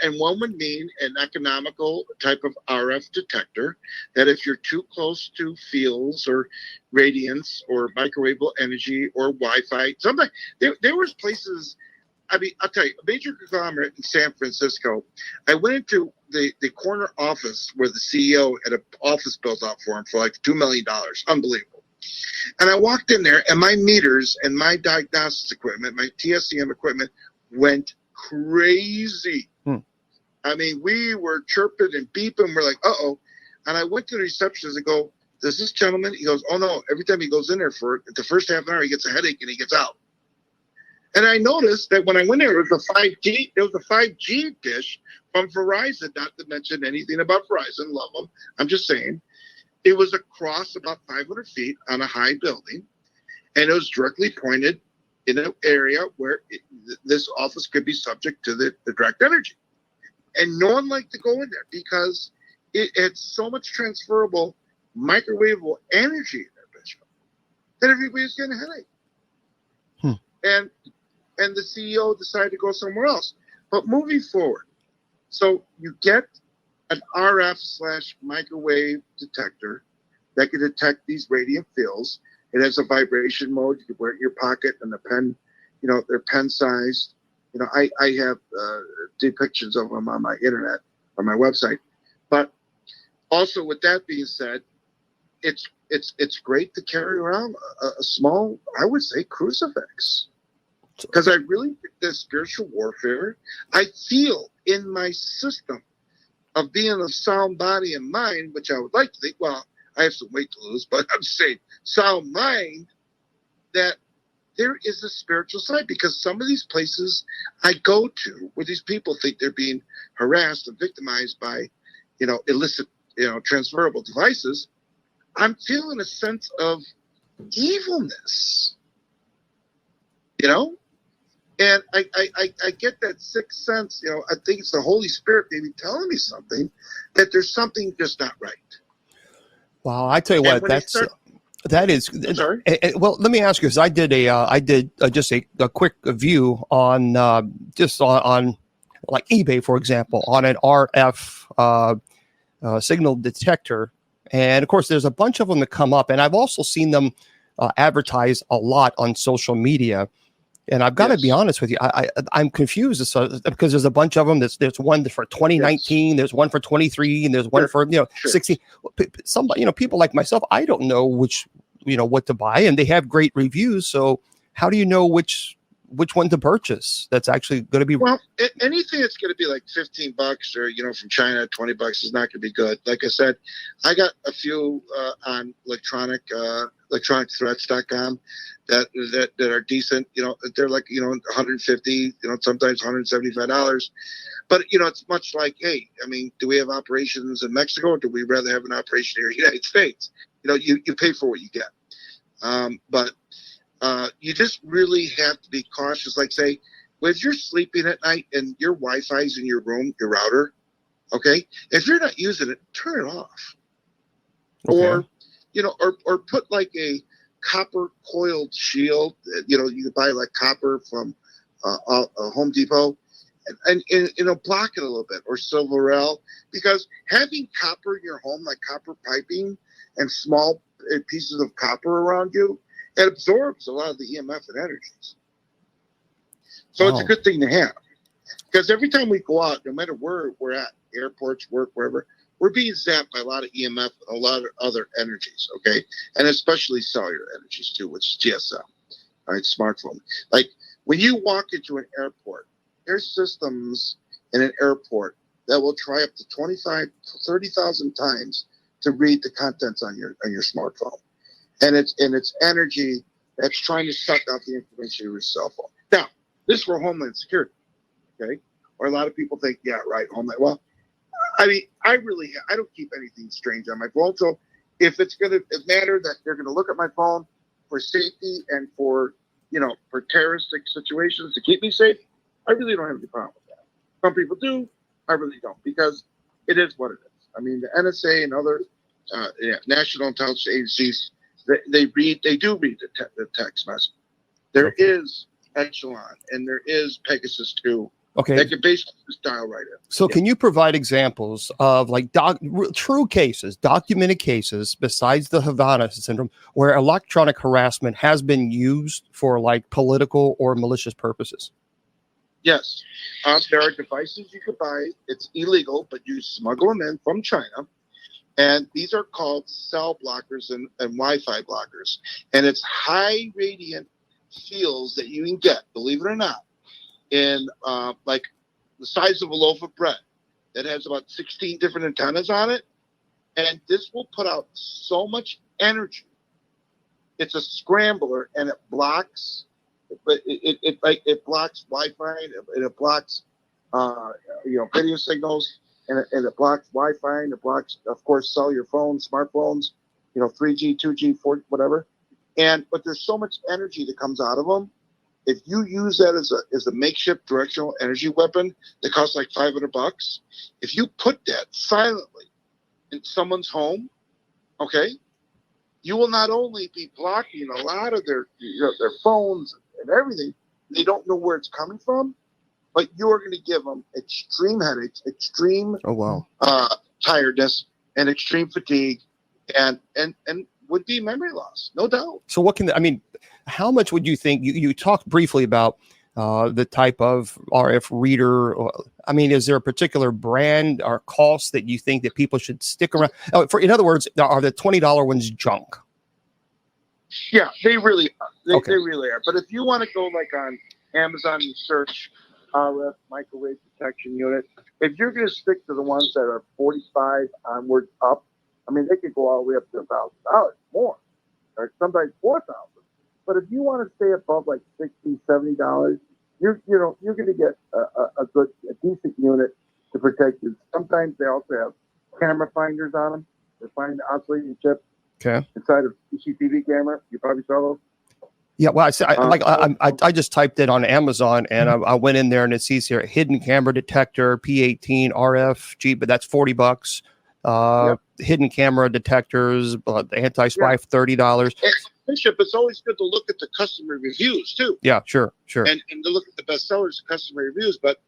And one would mean an economical type of RF detector, that if you're too close to fields or radiance or microwavable energy or Wi-Fi, sometimes there was places, I'll tell you, a major conglomerate in San Francisco, I went into the corner office where the CEO had an office built out for him for like $2 million. Unbelievable. And I walked in there, and my meters and my diagnostics equipment, my TSCM equipment, went crazy. I mean, we were chirping and beeping. We're like, uh-oh. And I went to the receptionist and go, does this gentleman? He goes, oh, no. Every time he goes in there for the first half an hour, he gets a headache and he gets out. And I noticed that when I went there, it was a 5G dish from Verizon, not to mention anything about Verizon, love them. I'm just saying, it was across about 500 feet on a high building, and it was directly pointed in an area where this office could be subject to the direct energy. And no one liked to go in there because it had so much transferable microwavable energy in there, Bishop, that everybody was getting a headache. And the CEO decided to go somewhere else. But moving forward, so you get an RF/microwave detector that can detect these radiant fields. It has a vibration mode. You can wear it in your pocket, and the pen, they're pen sized. I have depictions of them on my internet, on my website. But also, with that being said, it's great to carry around a small, I would say, crucifix. Because I really think that spiritual warfare, I feel in my system of being a sound body and mind, which I would like to think, well, I have some weight to lose, but I'm saying sound mind, that there is a spiritual side. Because some of these places I go to where these people think they're being harassed and victimized by, illicit, transferable devices, I'm feeling a sense of evilness, And I get that sixth sense, I think it's the Holy Spirit maybe telling me something, that there's something just not right. Wow, I tell you what, that is. I'm sorry. Well, let me ask you, because I did just a quick view on just on like eBay, for example, on an RF signal detector, and of course, there's a bunch of them that come up, and I've also seen them advertised a lot on social media. And I've got to be honest with you, I'm confused because there's a bunch of them. There's one for 2019, there's one for 23, and there's one for 16. Somebody, people like myself, I don't know which what to buy, and they have great reviews. So how do you know which one to purchase? That's actually going to be anything that's going to be like $15 or from China, $20 is not going to be good. Like I said, I got a few on electronicthreats.com. that are decent, they're like, 150, sometimes $175. But, it's much like, hey, I mean, do we have operations in Mexico, or do we rather have an operation here in the United States? You pay for what you get. But you just really have to be cautious. Like, say, if you're sleeping at night and your Wi-Fi is in your room, your router, okay? If you're not using it, turn it off. Okay. Or put like a copper coiled shield. You can buy like copper from a Home Depot, and block it a little bit, or Silverell, because having copper in your home, like copper piping and small pieces of copper around you, it absorbs a lot of the EMF and energies. So It's a good thing to have, because every time we go out, no matter where we're at, airports, work, wherever, we're being zapped by a lot of EMF, a lot of other energies, okay? And especially cellular energies too, which is GSM, all right, smartphone. Like when you walk into an airport, there's systems in an airport that will try up to 25, 30,000 times to read the contents on your smartphone. And it's energy that's trying to suck out the information of your cell phone. Now, this is for Homeland Security, okay? Or a lot of people think, yeah, right, Homeland. Well, I mean, I don't keep anything strange on my phone. So if it's going to matter that they're going to look at my phone for safety and for terroristic situations to keep me safe, I really don't have any problem with that. Some people do. I really don't, because it is what it is. I mean, the NSA and other national intelligence agencies, they do read the text message. There is Echelon and there is Pegasus 2. Okay. They can basically just dial right in. So can you provide examples of like true cases, documented cases, besides the Havana syndrome, where electronic harassment has been used for like political or malicious purposes? Yes. There are devices you could buy. It's illegal, but you smuggle them in from China. And these are called cell blockers and Wi-Fi blockers. And it's high radiant fields that you can get, believe it or not, in like the size of a loaf of bread, that has about 16 different antennas on it. And this will put out so much energy. It's a scrambler, and it blocks, but it blocks Wi-Fi, and it blocks uh, video signals, and it blocks Wi-Fi, and it blocks, of course, cellular phones, smartphones, 3G, 2G, 4G, whatever. But there's so much energy that comes out of them. If you use that as a makeshift directional energy weapon that costs like $500, if you put that silently in someone's home, okay, you will not only be blocking a lot of their phones and everything, they don't know where it's coming from, but you're going to give them extreme headaches, extreme tiredness, and extreme fatigue, and would be memory loss, no doubt. So how much would you think, you talked briefly about the type of RF reader? Is there a particular brand or cost that you think that people should stick around? In other words, are the $20 ones junk? Yeah, they really are. They really are. But if you want to go like on Amazon and search RF microwave detection unit, if you're going to stick to the ones that are 45 onward up, they could go all the way up to $1,000 more, or sometimes $4,000. But if you want to stay above like $60, $70, you're going to get a decent unit to protect you. Sometimes they also have camera finders on them. They find the oscillating chip inside of CCTV camera. You probably saw those. Yeah, well, I just typed it on Amazon, and I went in there, and it sees here hidden camera detector P18 RF, but that's $40. Hidden camera detectors, anti-spy $30. Bishop, it's always good to look at the customer reviews too. Yeah, sure. And to look at the bestsellers, customer reviews. But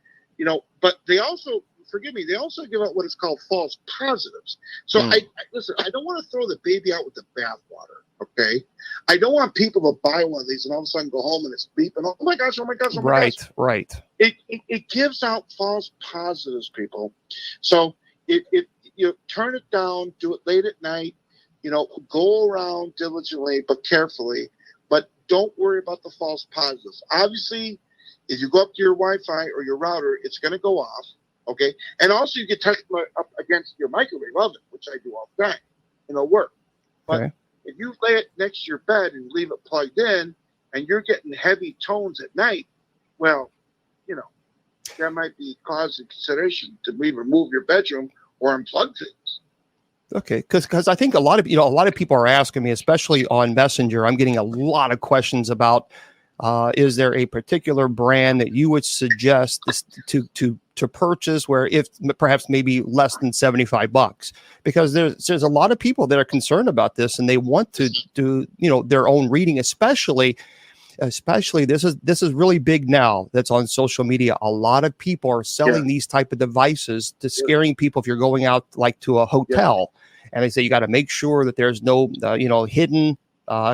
but they also, forgive me, they also give out what is called false positives. So I listen, I don't want to throw the baby out with the bathwater. Okay, I don't want people to buy one of these and all of a sudden go home and it's beeping. Oh my gosh! Right. It gives out false positives, people. So if you turn it down, do it late at night. Go around diligently but carefully, but don't worry about the false positives. Obviously, if you go up to your Wi-Fi or your router, it's going to go off, okay? And also you can test up against your microwave oven, which I do all the time, and it'll work. But if you lay it next to your bed and leave it plugged in, and you're getting heavy tones at night, well, that might be cause of consideration to either move your bedroom or unplug things. Okay, because I think a lot of people are asking me, especially on Messenger. I'm getting a lot of questions about is there a particular brand that you would suggest this to purchase, where if perhaps maybe less than $75, because there's a lot of people that are concerned about this and they want to do their own reading, especially this is really big now. That's on social media. A lot of people are selling these type of devices to scaring people if you're going out like to a hotel. And they say you got to make sure that there's no, hidden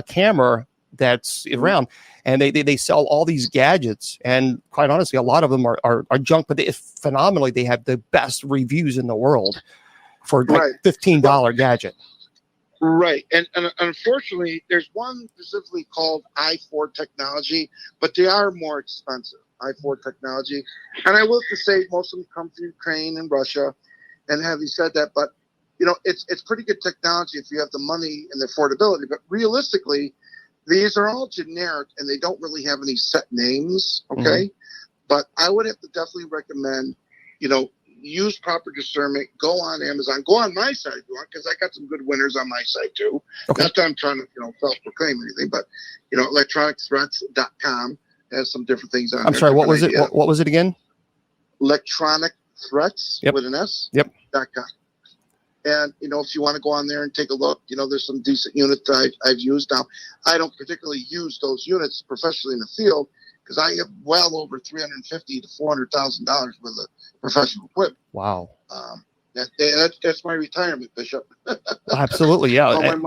camera that's around. And they sell all these gadgets. And quite honestly, a lot of them are junk, but phenomenally, they have the best reviews in the world for like $15 gadget. Right. And unfortunately, there's one specifically called i4 technology, but they are more expensive, i4 technology. And I will have to say most of them come from Ukraine and Russia. And having said that, but it's pretty good technology if you have the money and the affordability. But realistically, these are all generic and they don't really have any set names. Okay. But I would have to definitely recommend, use proper discernment. Go on Amazon. Go on my site if you want, because I got some good winners on my site too. Okay. Not that I'm trying to, self-proclaim anything, but, electronicthreats.com has some different things on there. I'm sorry, what was it? What was it again? Electronic Threats with an S. .com. And, if you want to go on there and take a look, there's some decent units I've used. Now, I don't particularly use those units professionally in the field because I have well over $350,000 to $400,000 worth of professional equipment. Wow. That's my retirement, Bishop. Absolutely, yeah.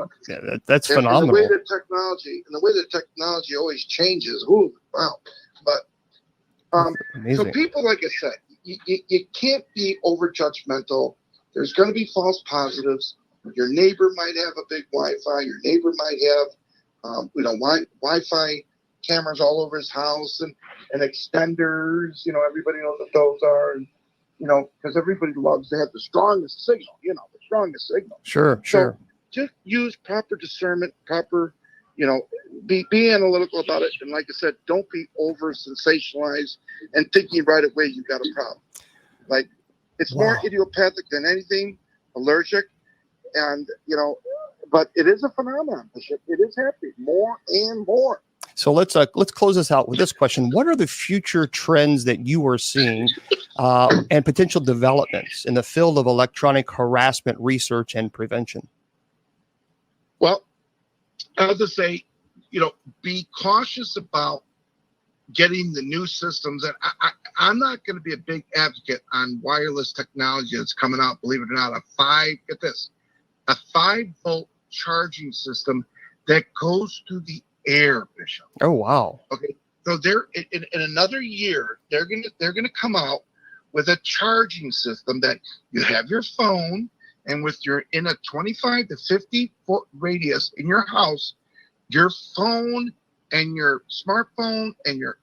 That's phenomenal. And the way the technology always changes. Ooh, wow. But so people, like I said, you can't be over judgmental. There's going to be false positives. Your neighbor might have a big Wi-Fi. Your neighbor might have, Wi-Fi cameras all over his house and extenders. Everybody knows what those are. And, because everybody loves to have the strongest signal. Sure. So just use proper discernment, proper, be analytical about it. And like I said, don't be over sensationalized and thinking right away you got a problem. Like, it's more idiopathic than anything, allergic. And, but it is a phenomenon, Bishop. It is happening more and more. So let's close this out with this question. What are the future trends that you are seeing and potential developments in the field of electronic harassment research and prevention? Well, I'll just say, be cautious about getting the new systems. And I'm not going to be a big advocate on wireless technology that's coming out, believe it or not, a 5-volt charging system that goes through the air, Bishop. Oh, wow. Okay. So they're in another year, they're gonna come out with a charging system that you have your phone, and with your in a 25 to 50 foot radius in your house, your phone and your smartphone and your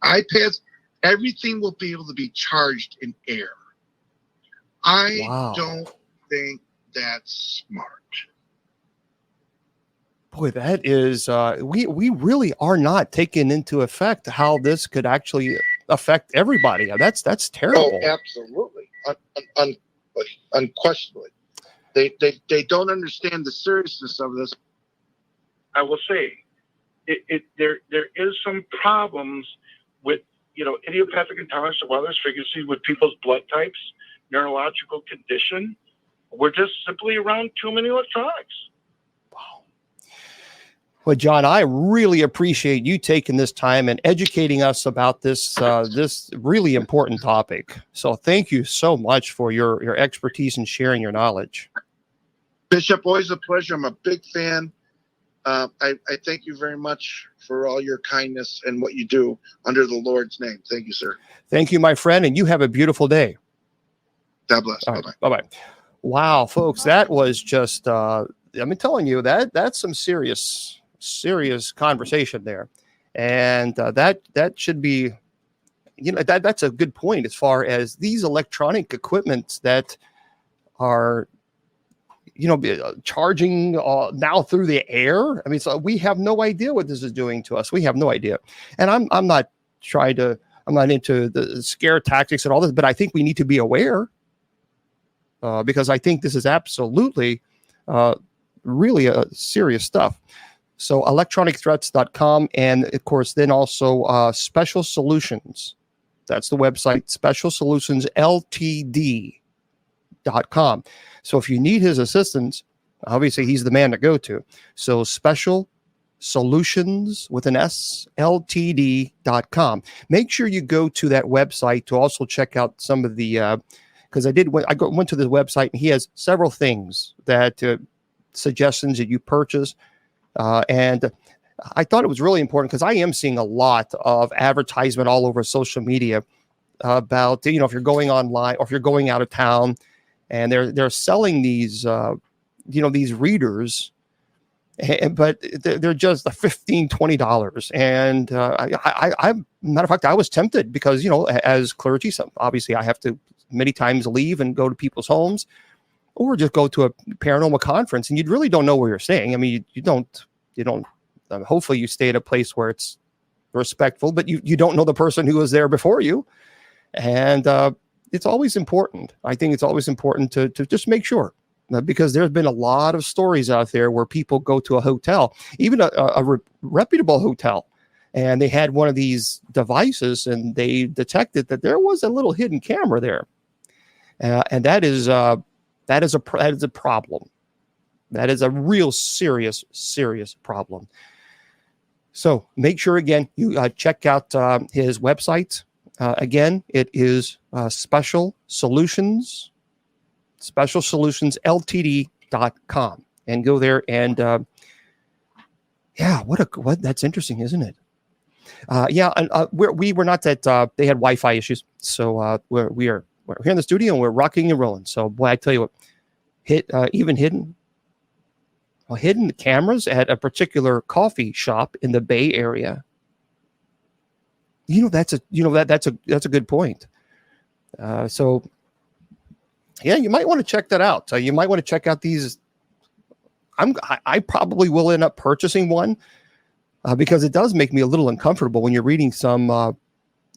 iPads, everything will be able to be charged in air. I don't think that's smart. Boy, that is we really are not taking into effect how this could actually affect everybody. That's terrible. Oh, absolutely, unquestionably. They don't understand the seriousness of this. I will say, there is some problems with idiopathic intolerance to wireless frequency with people's blood types, neurological condition. We're just simply around too many electronics. Wow. Well, John, I really appreciate you taking this time and educating us about this this really important topic. So thank you so much for your expertise and sharing your knowledge. Bishop, always a pleasure. I'm a big fan. I thank you very much for all your kindness and what you do under the Lord's name. Thank you, sir. Thank you, my friend, and you have a beautiful day. God bless. Bye-bye. Right, bye-bye. Wow, folks, that was just, I'm telling you, that's some serious conversation there. And that should be, that's a good point as far as these electronic equipments that are, charging now through the air. I mean, so we have no idea what this is doing to us. We have no idea. And I'm not into the scare tactics and all this, but I think we need to be aware because I think this is absolutely really serious stuff. So electronicthreats.com, and of course, then also Special Solutions. That's the website, specialsolutionsltd.com. So if you need his assistance, obviously he's the man to go to. So Special Solutions with an S, LTD.com. Make sure you go to that website to also check out some of the, because I went to the website and he has several things that suggestions that you purchase. And I thought it was really important because I am seeing a lot of advertisement all over social media about, if you're going online or if you're going out of town, and they're selling these, these readers, but they're just $15, $20. And I matter of fact, I was tempted because, as clergy, obviously I have to many times leave and go to people's homes or just go to a paranormal conference, and you really don't know where you're staying. I mean, you don't, hopefully you stay at a place where it's respectful, but you don't know the person who was there before you. And, it's always important. I think it's always important to just make sure, because there's been a lot of stories out there where people go to a hotel, even a reputable hotel, and they had one of these devices and they detected that there was a little hidden camera there. And that is a problem. That is a real serious problem. So make sure, again, you check out his website. Again, it is Special Solutions, specialsolutionsltd.com, and go there and what that's interesting, isn't it? We were not that they had Wi-Fi issues, so we're here in the studio and we're rocking and rolling. So boy, I tell you what, hidden cameras at a particular coffee shop in the Bay Area. That's a good point. So yeah, you might want to check that out. You might want to check out these. I probably will end up purchasing one because it does make me a little uncomfortable when you're reading some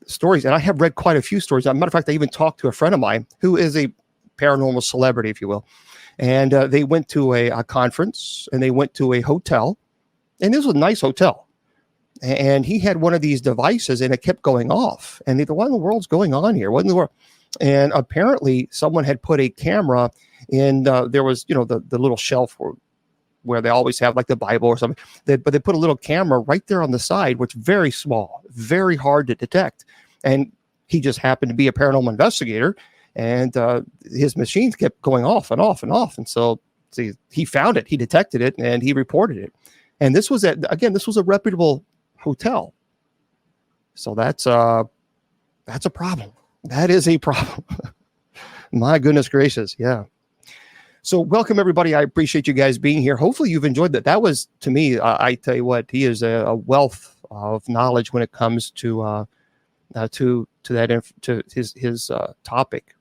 stories. And I have read quite a few stories. As a matter of fact, I even talked to a friend of mine who is a paranormal celebrity, if you will. And they went to a conference and they went to a hotel. And this was a nice hotel. And he had one of these devices and it kept going off. And they thought, what in the world's going on here? What in the world? And apparently someone had put a camera in, there was, the little shelf where they always have like the Bible or something. But they put a little camera right there on the side, which is very small, very hard to detect. And he just happened to be a paranormal investigator, and his machines kept going off and off and off. And so he found it, he detected it, and he reported it. And this was this was a reputable hotel. So that's a problem. That is a problem. My goodness gracious. Yeah. So welcome, everybody. I appreciate you guys being here. Hopefully you've enjoyed that. That was, to me, I tell you what, he is a wealth of knowledge when it comes to his topic.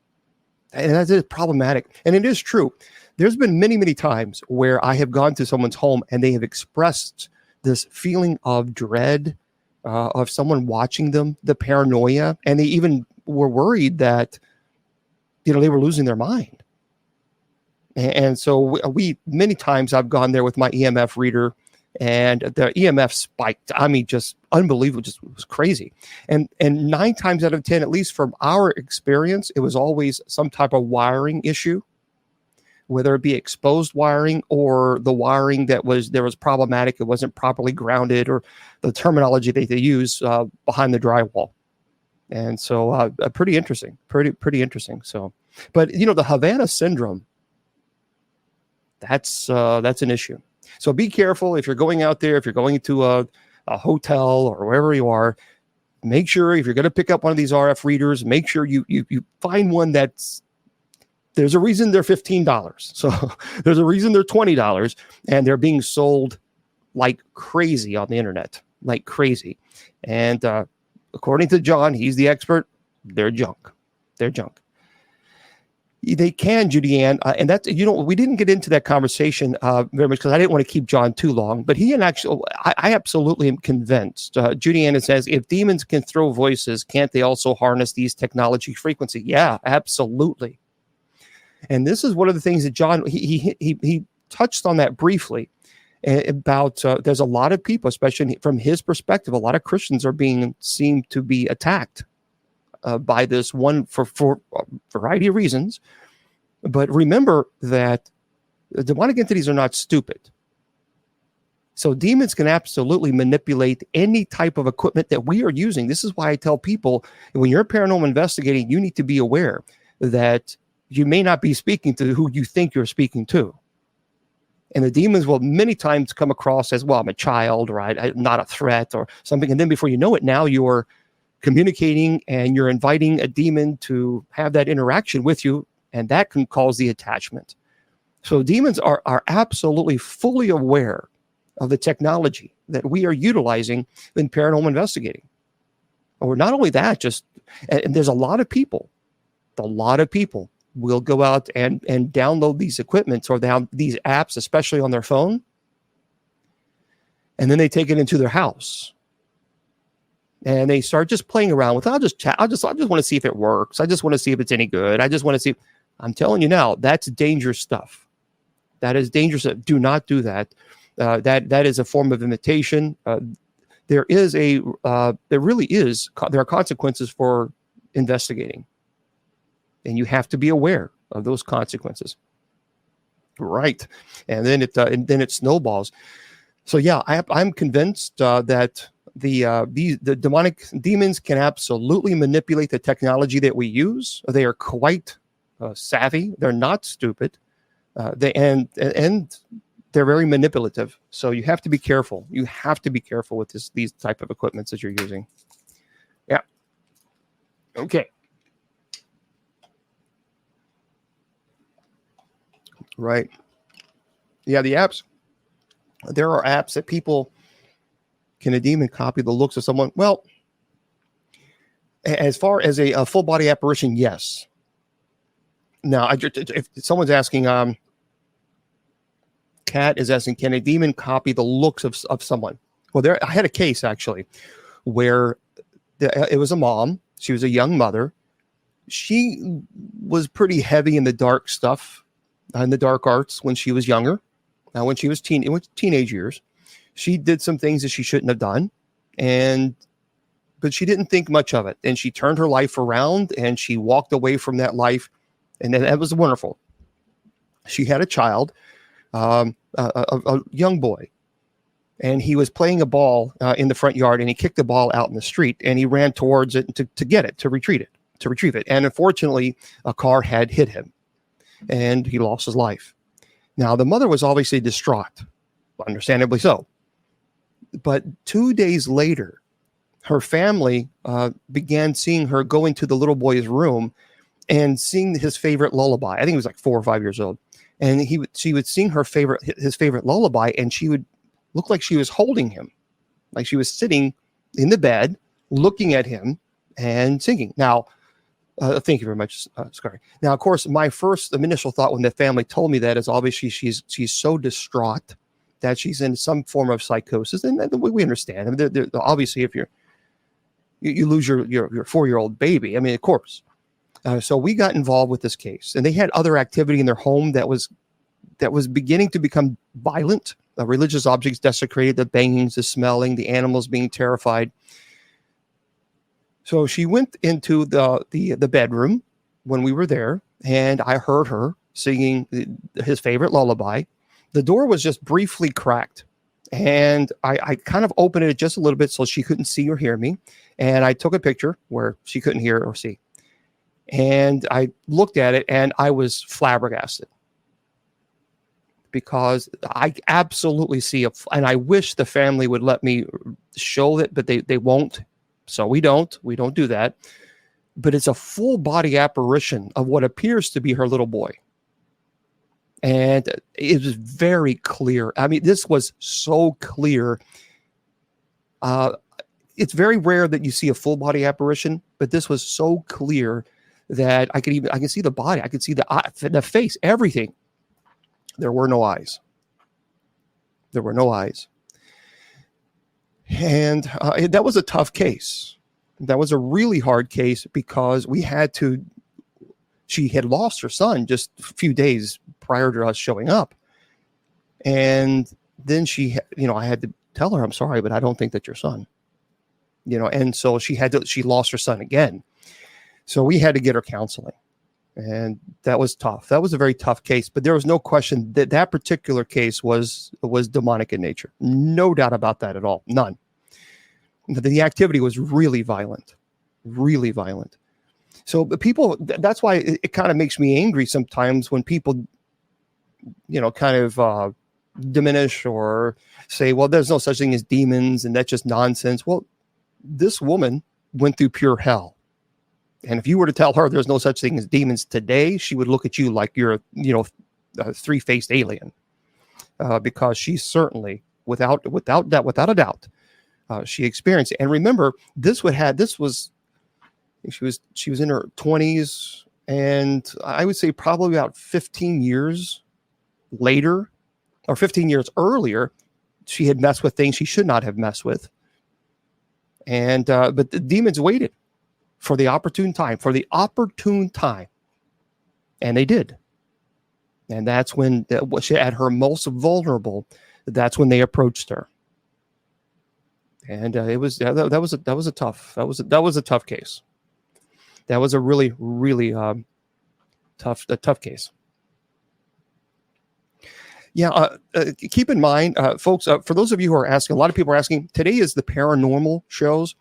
And that is problematic. And it is true. There's been many, many times where I have gone to someone's home and they have expressed this feeling of dread of someone watching them, the paranoia, and they even were worried that, they were losing their mind. And so we many times I've gone there with my EMF reader, and the EMF spiked. I mean, just unbelievable, just it was crazy. And 9 times out of 10, at least from our experience, it was always some type of wiring issue, whether it be exposed wiring or the wiring that was problematic. It wasn't properly grounded, or the terminology that they use behind the drywall. And so pretty interesting, pretty interesting. So, but the Havana syndrome, that's an issue. So be careful if you're going out there, if you're going to a hotel or wherever you are. Make sure if you're going to pick up one of these RF readers, make sure you find one there's a reason they're $15. So there's a reason they're $20, and they're being sold like crazy on the internet, like crazy. And according to John, he's the expert. They're junk. They're junk. They can, Judy Ann, and that's, we didn't get into that conversation very much because I didn't want to keep John too long, but I absolutely am convinced. Judy Ann says, if demons can throw voices, can't they also harness these technology frequency? Yeah, absolutely. And this is one of the things that John, he touched on that briefly about, there's a lot of people, especially from his perspective, a lot of Christians seem to be attacked by this one for a variety of reasons. But remember that demonic entities are not stupid. So demons can absolutely manipulate any type of equipment that we are using. This is why I tell people, when you're paranormal investigating, you need to be aware that you may not be speaking to who you think you're speaking to. And the demons will many times come across as, well, I'm a child, or I'm not a threat or something. And then before you know it, now you're communicating and you're inviting a demon to have that interaction with you, and that can cause the attachment. So demons are absolutely fully aware of the technology that we are utilizing in paranormal investigating. Or not only that, and there's a lot of people will go out and download these equipments or these apps, especially on their phone, and then they take it into their house. And they start just playing around with, I'll just chat. I just want to see if it works. I just want to see if it's any good. I just want to see. I'm telling you now, that's dangerous stuff. That is dangerous. Do not do that. That is a form of imitation. There are consequences for investigating, and you have to be aware of those consequences. Right, and then it snowballs. So yeah, I'm convinced that the demonic demons can absolutely manipulate the technology that we use. They are quite savvy. They're not stupid. And they're very manipulative. So you have to be careful. You have to be careful with these type of equipments that you're using. Yeah. Okay. Right. Yeah, the apps. There are apps that people can a demon copy the looks of someone. Well, as far as a full body apparition, yes. Now, if someone's asking, Cat is asking, can a demon copy the looks of someone? Well, I had a case actually where it was a mom. She was a young mother. She was pretty heavy in the dark stuff, in the dark arts when she was younger. Now, when she was teenage years, she did some things that she shouldn't have done, but she didn't think much of it. And she turned her life around and she walked away from that life. And that was wonderful. She had a child, a young boy, and he was playing a ball in the front yard, and he kicked the ball out in the street, and he ran towards it to get it, to retrieve it. And unfortunately, a car had hit him, and he lost his life. Now, the mother was obviously distraught, understandably so. But 2 days later, her family began seeing her go into the little boy's room and sing his favorite lullaby. I think he was like 4 or 5 years old. And she would sing his favorite lullaby, and she would look like she was holding him, like she was sitting in the bed, looking at him and singing. Now, thank you very much, Scary. Now, of course, my first initial thought when the family told me that is obviously she's so distraught that she's in some form of psychosis, and we understand. I mean, obviously, if you lose your 4-year-old baby, I mean, of course. So we got involved with this case, and they had other activity in their home that was beginning to become violent. Religious objects desecrated, the bangings, the smelling, the animals being terrified. So she went into the bedroom when we were there, and I heard her singing his favorite lullaby. The door was just briefly cracked, and I kind of opened it just a little bit so she couldn't see or hear me, and I took a picture where she couldn't hear or see. And I looked at it, and I was flabbergasted, because I absolutely see and I wish the family would let me show it, but they won't. So we don't do that. But it's a full body apparition of what appears to be her little boy. And it was very clear. I mean, this was so clear. It's very rare that you see a full body apparition, but this was so clear that I can see the body. I could see the face, everything. There were no eyes. And that was a tough case. That was a really hard case because she had lost her son just a few days prior to us showing up. And then I had to tell her, I'm sorry, but I don't think that's your son. And so she lost her son again. So we had to get her counseling. And that was tough. That was a very tough case, but there was no question that particular case was demonic in nature. No doubt about that at all. None. The activity was really violent. So people, that's why it kind of makes me angry sometimes when people, kind of diminish or say, well, there's no such thing as demons and that's just nonsense. Well, this woman went through pure hell. And if you were to tell her there's no such thing as demons today, she would look at you like you're a three-faced alien, because she certainly, without a doubt, she experienced it. And remember, she was in her 20s, and I would say probably about 15 years later, or 15 years earlier, she had messed with things she should not have messed with. And but the demons waited for the opportune time, and they did. And that's when she at her most vulnerable. That's when they approached her. And that was a tough case. That was a really, really tough case. Yeah, keep in mind, folks, for those of you who are asking, a lot of people are asking, today is the paranormal shows.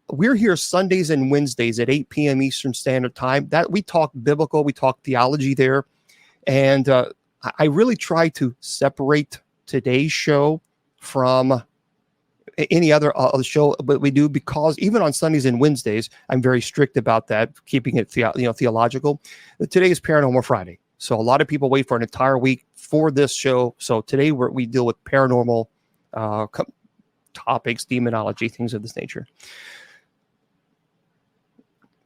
We're here Sundays and Wednesdays at 8 p.m. Eastern Standard Time. That we talk biblical, we talk theology there. And I really try to separate today's show from any other show that we do, because even on Sundays and Wednesdays, I'm very strict about that, keeping it theological. Today is Paranormal Friday. So a lot of people wait for an entire week for this show. So today we deal with paranormal topics, demonology, things of this nature.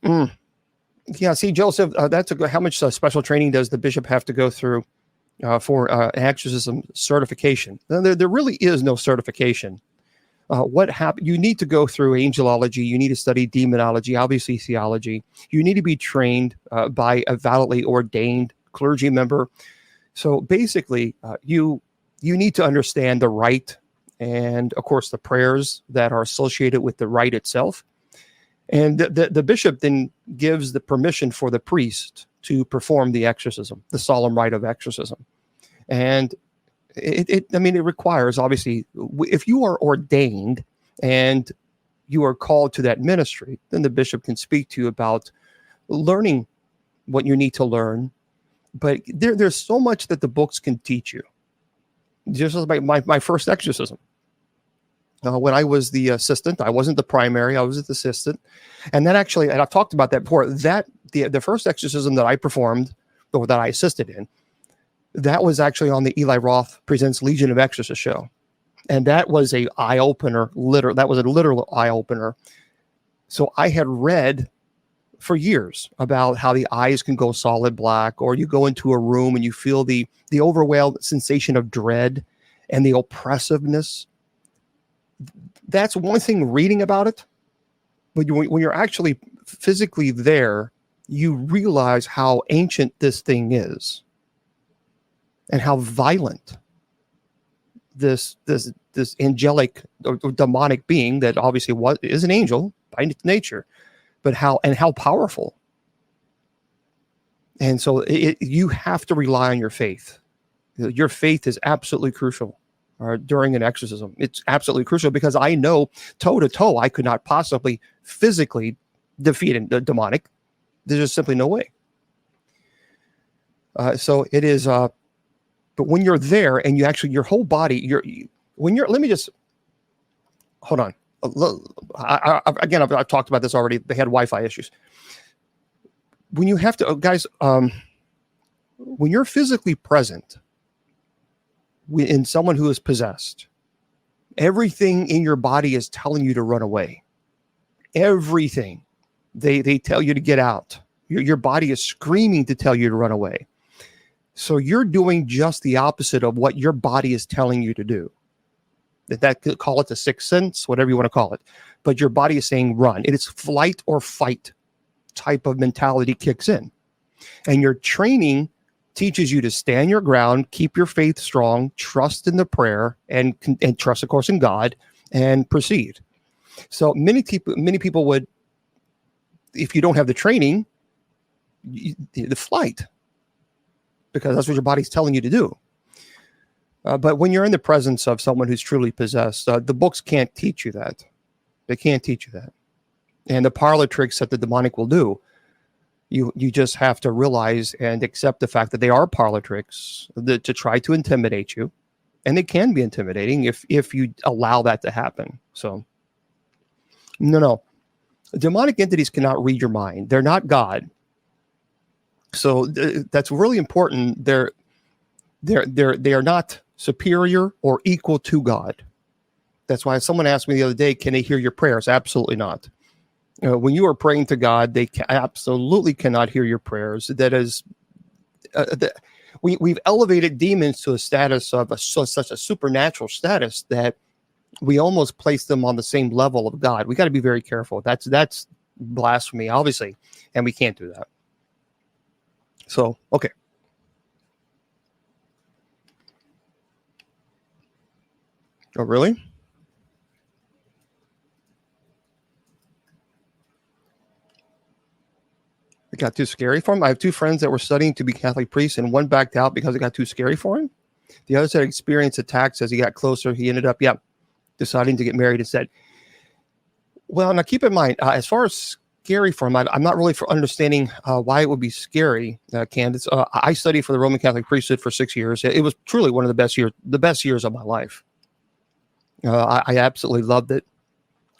Yeah, see, Joseph, how much special training does the bishop have to go through? for an exorcism certification. Now, there really is no certification. What happened? You need to go through angelology. You need to study demonology, obviously theology. You need to be trained by a validly ordained clergy member. So basically, you need to understand the rite and, of course, the prayers that are associated with the rite itself. And the bishop then gives the permission for the priest to perform the exorcism, the solemn rite of exorcism. And it requires, obviously, if you are ordained and you are called to that ministry, then the bishop can speak to you about learning what you need to learn. But there's so much that the books can teach you. Just like my first exorcism. When I was the assistant, I wasn't the primary, I was the assistant. And that actually, and I've talked about that before, that the first exorcism that I performed, or that I assisted in, that was actually on the Eli Roth Presents Legion of Exorcists show. And that was a eye-opener, that was a literal eye-opener. So I had read for years about how the eyes can go solid black, or you go into a room and you feel the overwhelmed sensation of dread and the oppressiveness. That's one thing reading about it. But when you're actually physically there, you realize how ancient this thing is and how violent this angelic or demonic being that obviously is an angel by nature, but how powerful. And so you have to rely on your faith. Your faith is absolutely crucial during an exorcism. It's absolutely crucial, because I know toe to toe I could not possibly physically defeat the demonic. There's just simply no way. So it is. But when you're there and you actually, your whole body, let me just hold on. I've talked about this already. They had Wi-Fi issues. When you have to, guys, when you're physically present in someone who is possessed, everything in your body is telling you to run away. Everything. They tell you to get out. Your body is screaming to tell you to run away. So you're doing just the opposite of what your body is telling you to do. That could call it the sixth sense, whatever you want to call it. But your body is saying run. It is flight or fight type of mentality kicks in. And your training teaches you to stand your ground, keep your faith strong, trust in the prayer, and trust, of course, in God, and proceed. So many people would, if you don't have the training, the flight, because that's what your body's telling you to do. But when you're in the presence of someone who's truly possessed, the books can't teach you that. They can't teach you that. And the parlor tricks that the demonic will do, you just have to realize and accept the fact that they are parlor tricks to try to intimidate you. And they can be intimidating if you allow that to happen. So, no. Demonic entities cannot read your mind. They're not God. So that's really important. They are not superior or equal to God. That's why someone asked me the other day, can they hear your prayers? Absolutely not. When you are praying to God, they absolutely cannot hear your prayers. That is, we've elevated demons to a status of such a supernatural status that we almost place them on the same level of God. We got to be very careful. That's blasphemy, obviously, and we can't do that. So, okay. Oh, really? It got too scary for him. I have two friends that were studying to be Catholic priests, and one backed out because it got too scary for him. The other said experienced attacks as he got closer. He ended up, deciding to get married instead. Well, now keep in mind, as far as scary for him, I'm not really for understanding why it would be scary, Candace. I studied for the Roman Catholic priesthood for 6 years. It was truly one of the best years of my life. I absolutely loved it.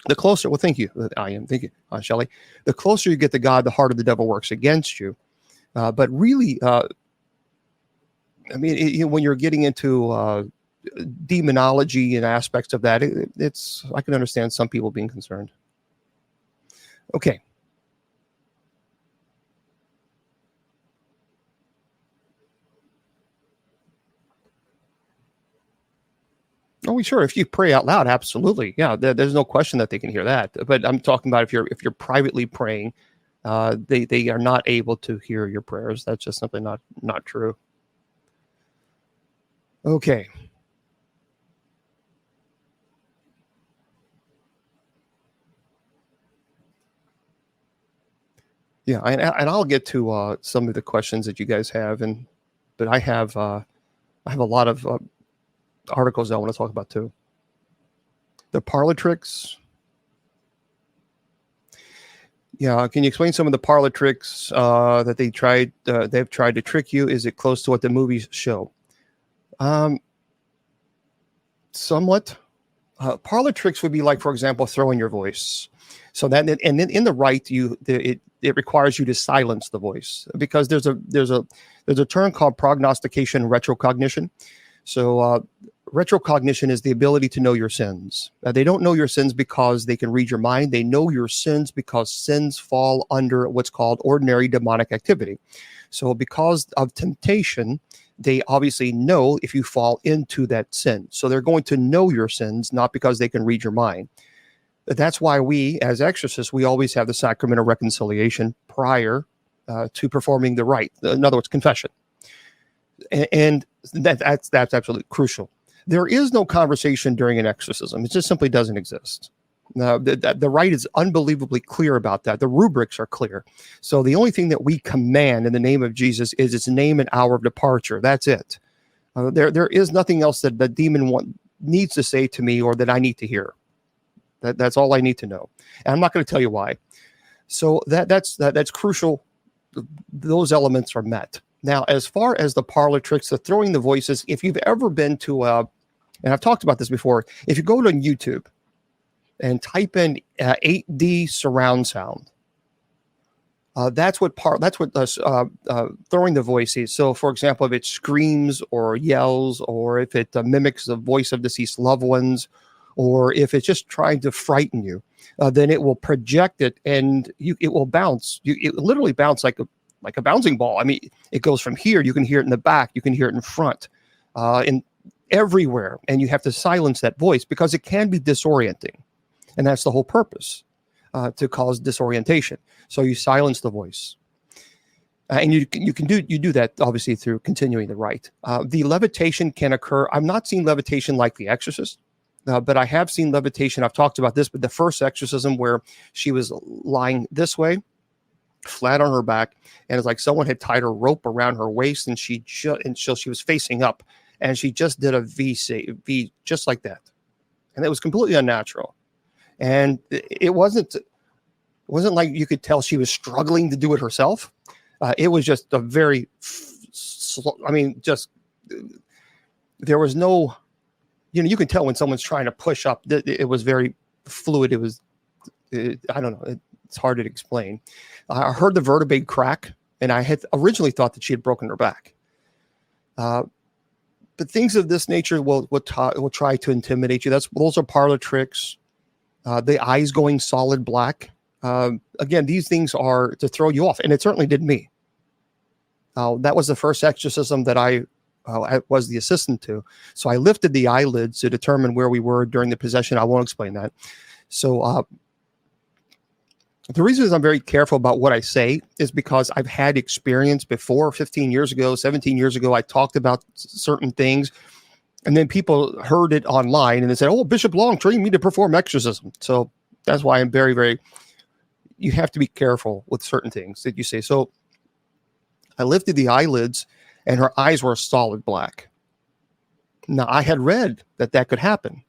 The closer, well, thank you. Thank you, Shelley. The closer you get to God, the harder the devil works against you. But really, when you're getting into demonology and aspects of that, I can understand some people being concerned. Okay. Oh, sure. If you pray out loud, absolutely. Yeah, there's no question that they can hear that. But I'm talking about if you're privately praying, they are not able to hear your prayers. That's just simply not true. Okay. Yeah, and I'll get to some of the questions that you guys have, but I have a lot of articles I want to talk about too. The parlor tricks. Yeah, can you explain some of the parlor tricks that they've tried to trick you? Is it close to what the movies show? Somewhat. Parlor tricks would be like, for example, throwing your voice. So that, and then in the rite, it requires you to silence the voice, because there's a term called prognostication retrocognition. So retrocognition is the ability to know your sins. They don't know your sins because they can read your mind. They know your sins because sins fall under what's called ordinary demonic activity. So because of temptation, they obviously know if you fall into that sin. So they're going to know your sins, not because they can read your mind. That's why we, as exorcists, we always have the sacrament of reconciliation prior to performing the rite. In other words, confession. And that's absolutely crucial. There is no conversation during an exorcism. It just simply doesn't exist. Now, the rite is unbelievably clear about that. The rubrics are clear. So the only thing that we command in the name of Jesus is its name and hour of departure. That's it. There is nothing else that the demon needs to say to me or that I need to hear. That's all I need to know. And I'm not going to tell you why. So that's crucial. Those elements are met. Now, as far as the parlor tricks, the throwing the voices, if you've ever been to, and I've talked about this before, if you go to YouTube and type in 8D surround sound, that's what throwing the voice is. So, for example, if it screams or yells, or if it mimics the voice of deceased loved ones, or if it's just trying to frighten you, then it will project it, and it will bounce. It literally bounce like a bouncing ball. I mean, it goes from here. You can hear it in the back. You can hear it in front, in everywhere. And you have to silence that voice because it can be disorienting. And that's the whole purpose, to cause disorientation. So you silence the voice. And you do that obviously through continuing the rite. The levitation can occur. I've not seen levitation like The Exorcist, but I have seen levitation. I've talked about this, but the first exorcism where she was lying this way, flat on her back, and it's like someone had tied a rope around her waist, and so she was facing up, and she just did a V just like that, and it was completely unnatural, and it wasn't like you could tell she was struggling to do it herself. It was just a very slow. I mean, just there was no, you can tell when someone's trying to push up. It was very fluid. I don't know. It's hard to explain. I heard the vertebrae crack, and I had originally thought that she had broken her back. But things of this nature will try to intimidate you. Those are parlor tricks. The eyes going solid black. Again, these things are to throw you off, and it certainly did me. That was the first exorcism that I was the assistant to. So I lifted the eyelids to determine where we were during the possession. I won't explain that. So the reason I'm very careful about what I say is because I've had experience before. 15 years ago, 17 years ago, I talked about certain things, and then people heard it online and they said, "Oh, Bishop Long trained me to perform exorcism." So that's why I'm very, very, you have to be careful with certain things that you say. So I lifted the eyelids, and her eyes were solid black. Now, I had read that could happen.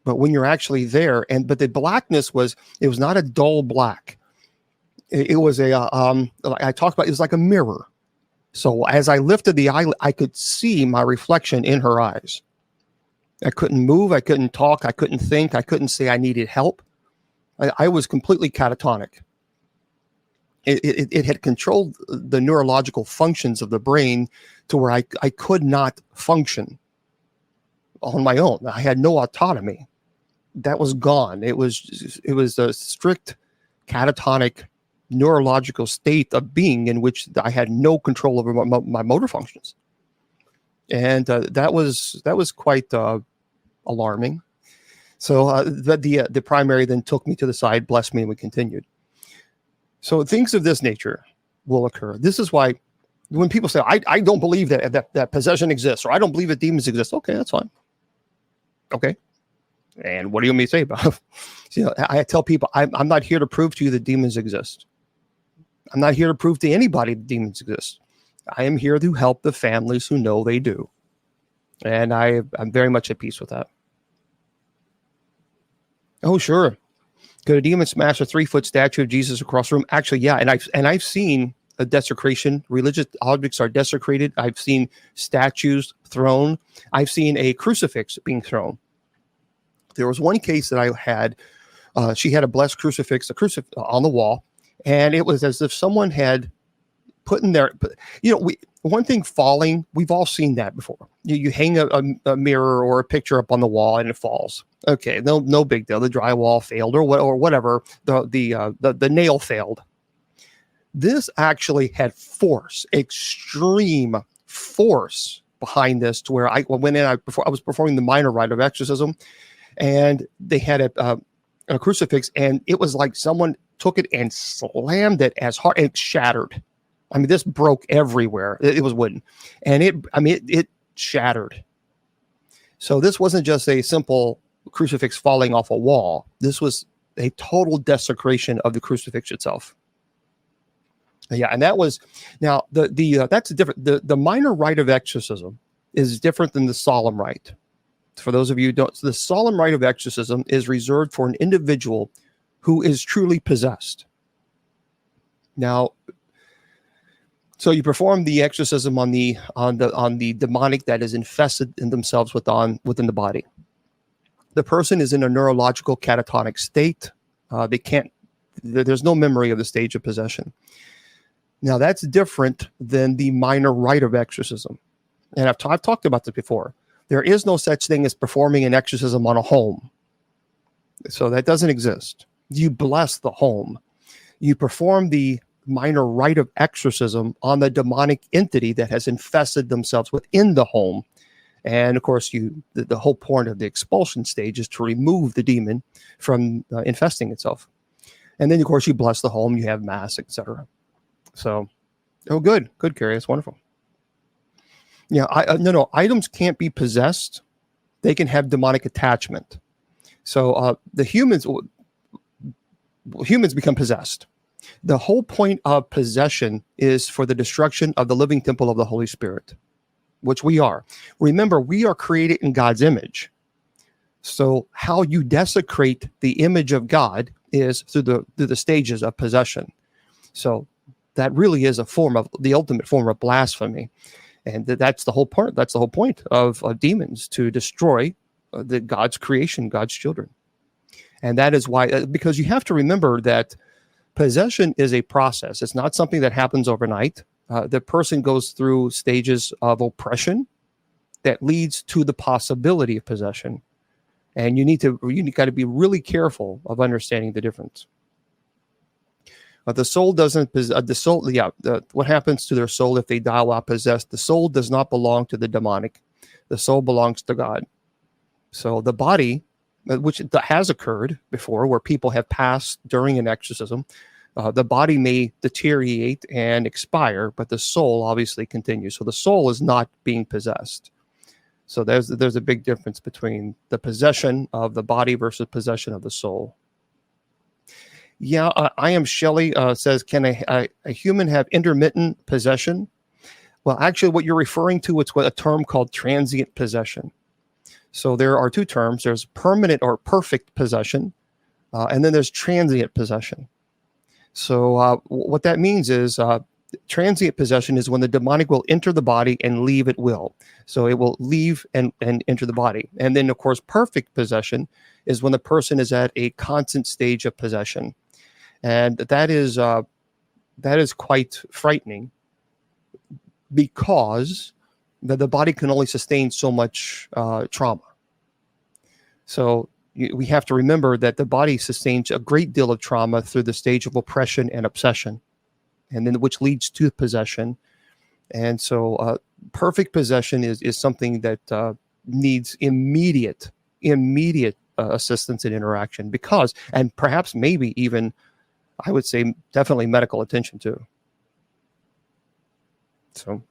But when you're actually there, but the blackness it was not a dull black. It was I talked about, it was like a mirror. So as I lifted the eyelid, I could see my reflection in her eyes. I couldn't move. I couldn't talk. I couldn't think. I couldn't say I needed help. I was completely catatonic. It had controlled the neurological functions of the brain to where I could not function on my own. I had no autonomy. That was gone. It was a strict catatonic neurological state of being in which I had no control over my motor functions. And that was quite alarming. So the primary then took me to the side, blessed me, and we continued. So things of this nature will occur. This is why when people say, I don't believe that possession exists, or I don't believe that demons exist. Okay, that's fine. Okay. And what do you want me to say about it? You know, I tell people, I'm not here to prove to you that demons exist. I'm not here to prove to anybody that demons exist. I am here to help the families who know they do. And I'm very much at peace with that. Oh, sure. Could a demon smash a 3-foot statue of Jesus across the room? Actually, yeah. And I've seen a desecration. Religious objects are desecrated. I've seen statues thrown. I've seen a crucifix being thrown. There was one case that I had. She had a blessed crucifix, on the wall, and it was as if someone had put in there. You know, one thing falling, we've all seen that before. You hang a mirror or a picture up on the wall and it falls. Okay, no big deal. The drywall failed or whatever. The nail failed. This actually had force, extreme force behind this, to where I went in. I was performing the minor rite of exorcism, and they had a crucifix, and it was like someone took it and slammed it as hard, and it shattered. I mean, this broke everywhere. It was wooden, and it shattered. So this wasn't just a simple crucifix falling off a wall. This was a total desecration of the crucifix itself. Yeah, and that was now that's different. The minor rite of exorcism is different than the solemn rite. For those of you who don't, so the solemn rite of exorcism is reserved for an individual who is truly possessed. Now, so you perform the exorcism on the demonic that is infested in themselves within the body. The person is in a neurological catatonic state. There's no memory of the stage of possession. Now, that's different than the minor rite of exorcism. And I've talked about this before. There is no such thing as performing an exorcism on a home. So that doesn't exist. You bless the home. You perform the minor rite of exorcism on the demonic entity that has infested themselves within the home. And of course, the whole point of the expulsion stage is to remove the demon from infesting itself. And then, of course, you bless the home. You have mass, etc. So, good, Carrie. That's wonderful. Yeah, no. Items can't be possessed. They can have demonic attachment. So the humans become possessed. The whole point of possession is for the destruction of the living temple of the Holy Spirit, which we are. Remember, we are created in God's image. So how you desecrate the image of God is through the stages of possession. So that really is the ultimate form of blasphemy. And that's the whole point. That's the whole point of demons, to destroy God's creation, God's children. And that is why, because you have to remember that possession is a process. It's not something that happens overnight. The person goes through stages of oppression that leads to the possibility of possession. And you got to be really careful of understanding the difference. The soul doesn't what happens to their soul if they die while possessed? The soul does not belong to the demonic. The soul belongs to God. So the body, which has occurred before, where people have passed during an exorcism, the body may deteriorate and expire, but the soul obviously continues. So the soul is not being possessed. So there's a big difference between the possession of the body versus possession of the soul. Yeah, I am Shelley says, can a human have intermittent possession? Well, actually, what you're referring to, it's a term called transient possession. So there are two terms. There's permanent or perfect possession, and then there's transient possession. So what that means is transient possession is when the demonic will enter the body and leave at will. So it will leave and enter the body. And then, of course, perfect possession is when the person is at a constant stage of possession. And that is quite frightening, because the body can only sustain so much trauma. So we have to remember that the body sustains a great deal of trauma through the stage of oppression and obsession, and then which leads to possession. And so perfect possession is something that needs immediate immediate assistance and interaction, because, and perhaps maybe even, I would say definitely medical attention too. So.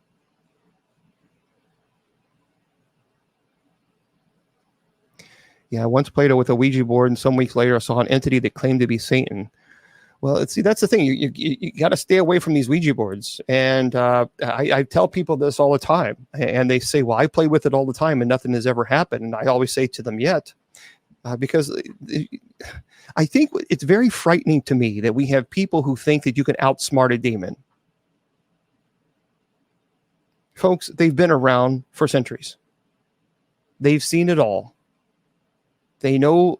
Yeah, I once played it with a Ouija board, and some weeks later I saw an entity that claimed to be Satan. Well, see, that's the thing. You got to stay away from these Ouija boards. And I tell people this all the time. And they say, well, I play with it all the time and nothing has ever happened. And I always say to them, yet. Because I think it's very frightening to me that we have people who think that you can outsmart a demon. Folks, they've been around for centuries. They've seen it all. They know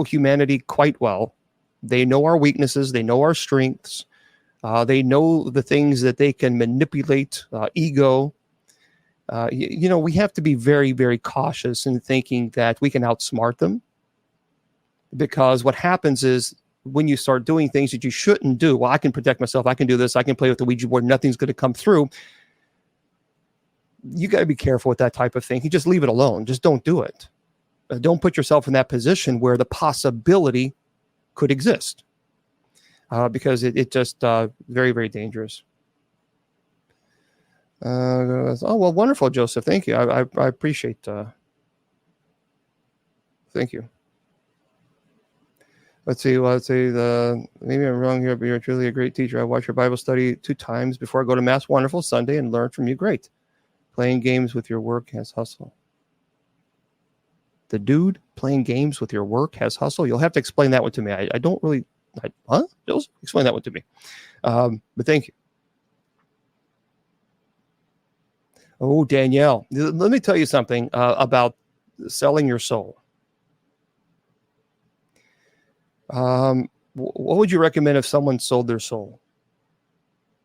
humanity quite well. They know our weaknesses. They know our strengths. They know the things that they can manipulate, ego. We have to be very, very cautious in thinking that we can outsmart them. Because what happens is when you start doing things that you shouldn't do, well, I can protect myself. I can do this. I can play with the Ouija board. Nothing's going to come through. You got to be careful with that type of thing. You just leave it alone. Just don't do it. Don't put yourself in that position where the possibility could exist, because it just very, very dangerous. Oh, well, wonderful, Joseph. Thank you. I appreciate. Thank you. Let's see. Maybe I'm wrong here, but you're truly a great teacher. I watch your Bible study 2 times before I go to Mass. Wonderful. Sunday, and learn from you. Great. Playing games with your work has hustle. The dude playing games with your work has hustle. You'll have to explain that one to me. I don't really. Huh? Joseph? Explain that one to me. But thank you. Oh, Danielle, let me tell you something about selling your soul. What would you recommend if someone sold their soul?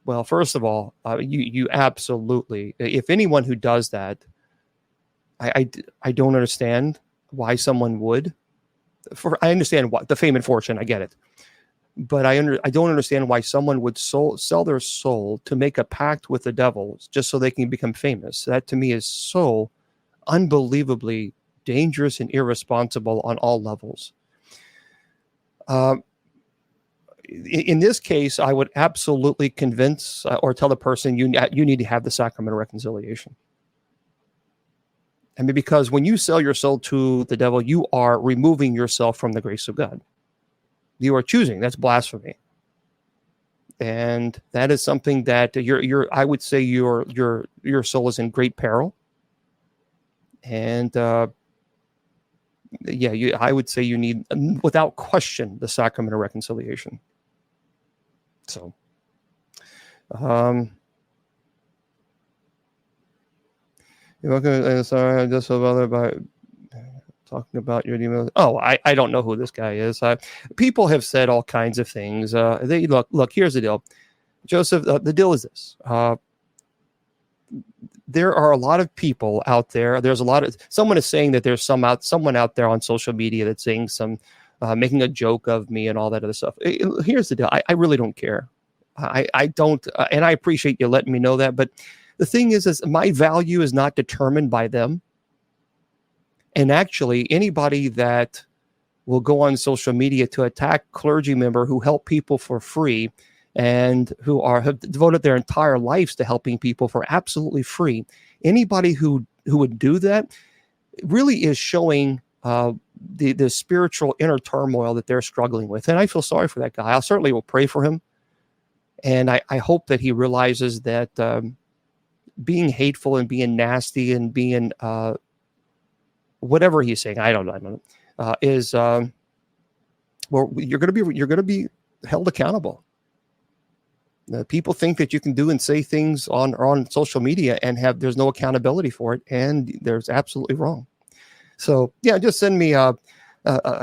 Well, first of all, you absolutely, if anyone who does that, I don't understand why someone would. I understand what the fame and fortune, I get it, but I don't understand why someone would sell their soul to make a pact with the devil just so they can become famous. That to me is so unbelievably dangerous and irresponsible on all levels. In this case, I would absolutely convince or tell the person you need to have the sacrament of reconciliation. I mean, because when you sell your soul to the devil, you are removing yourself from the grace of God. You are choosing. That's blasphemy, and that is something that I would say your soul is in great peril. And I would say you need, without question, the sacrament of reconciliation. So, you're welcome. Sorry, I'm just so bothered by talking about your email. Oh, I don't know who this guy is. People have said all kinds of things. They look. Here's the deal, Joseph. The deal is this. There are a lot of people out there. There's a lot of, someone is saying that there's someone out there on social media that's saying making a joke of me and all that other stuff. Here's the deal. I really don't care. I don't, and I appreciate you letting me know that. But the thing is my value is not determined by them. And actually, anybody that will go on social media to attack clergy member who help people for free and who have devoted their entire lives to helping people for absolutely free. Anybody who would do that really is showing the spiritual inner turmoil that they're struggling with. And I feel sorry for that guy. I certainly will pray for him. And I hope that he realizes that being hateful and being nasty and being whatever he's saying, I don't know, is well, you're going to be held accountable. People think that you can do and say things on social media and there's no accountability for it, and there's absolutely wrong. So yeah, just send me. I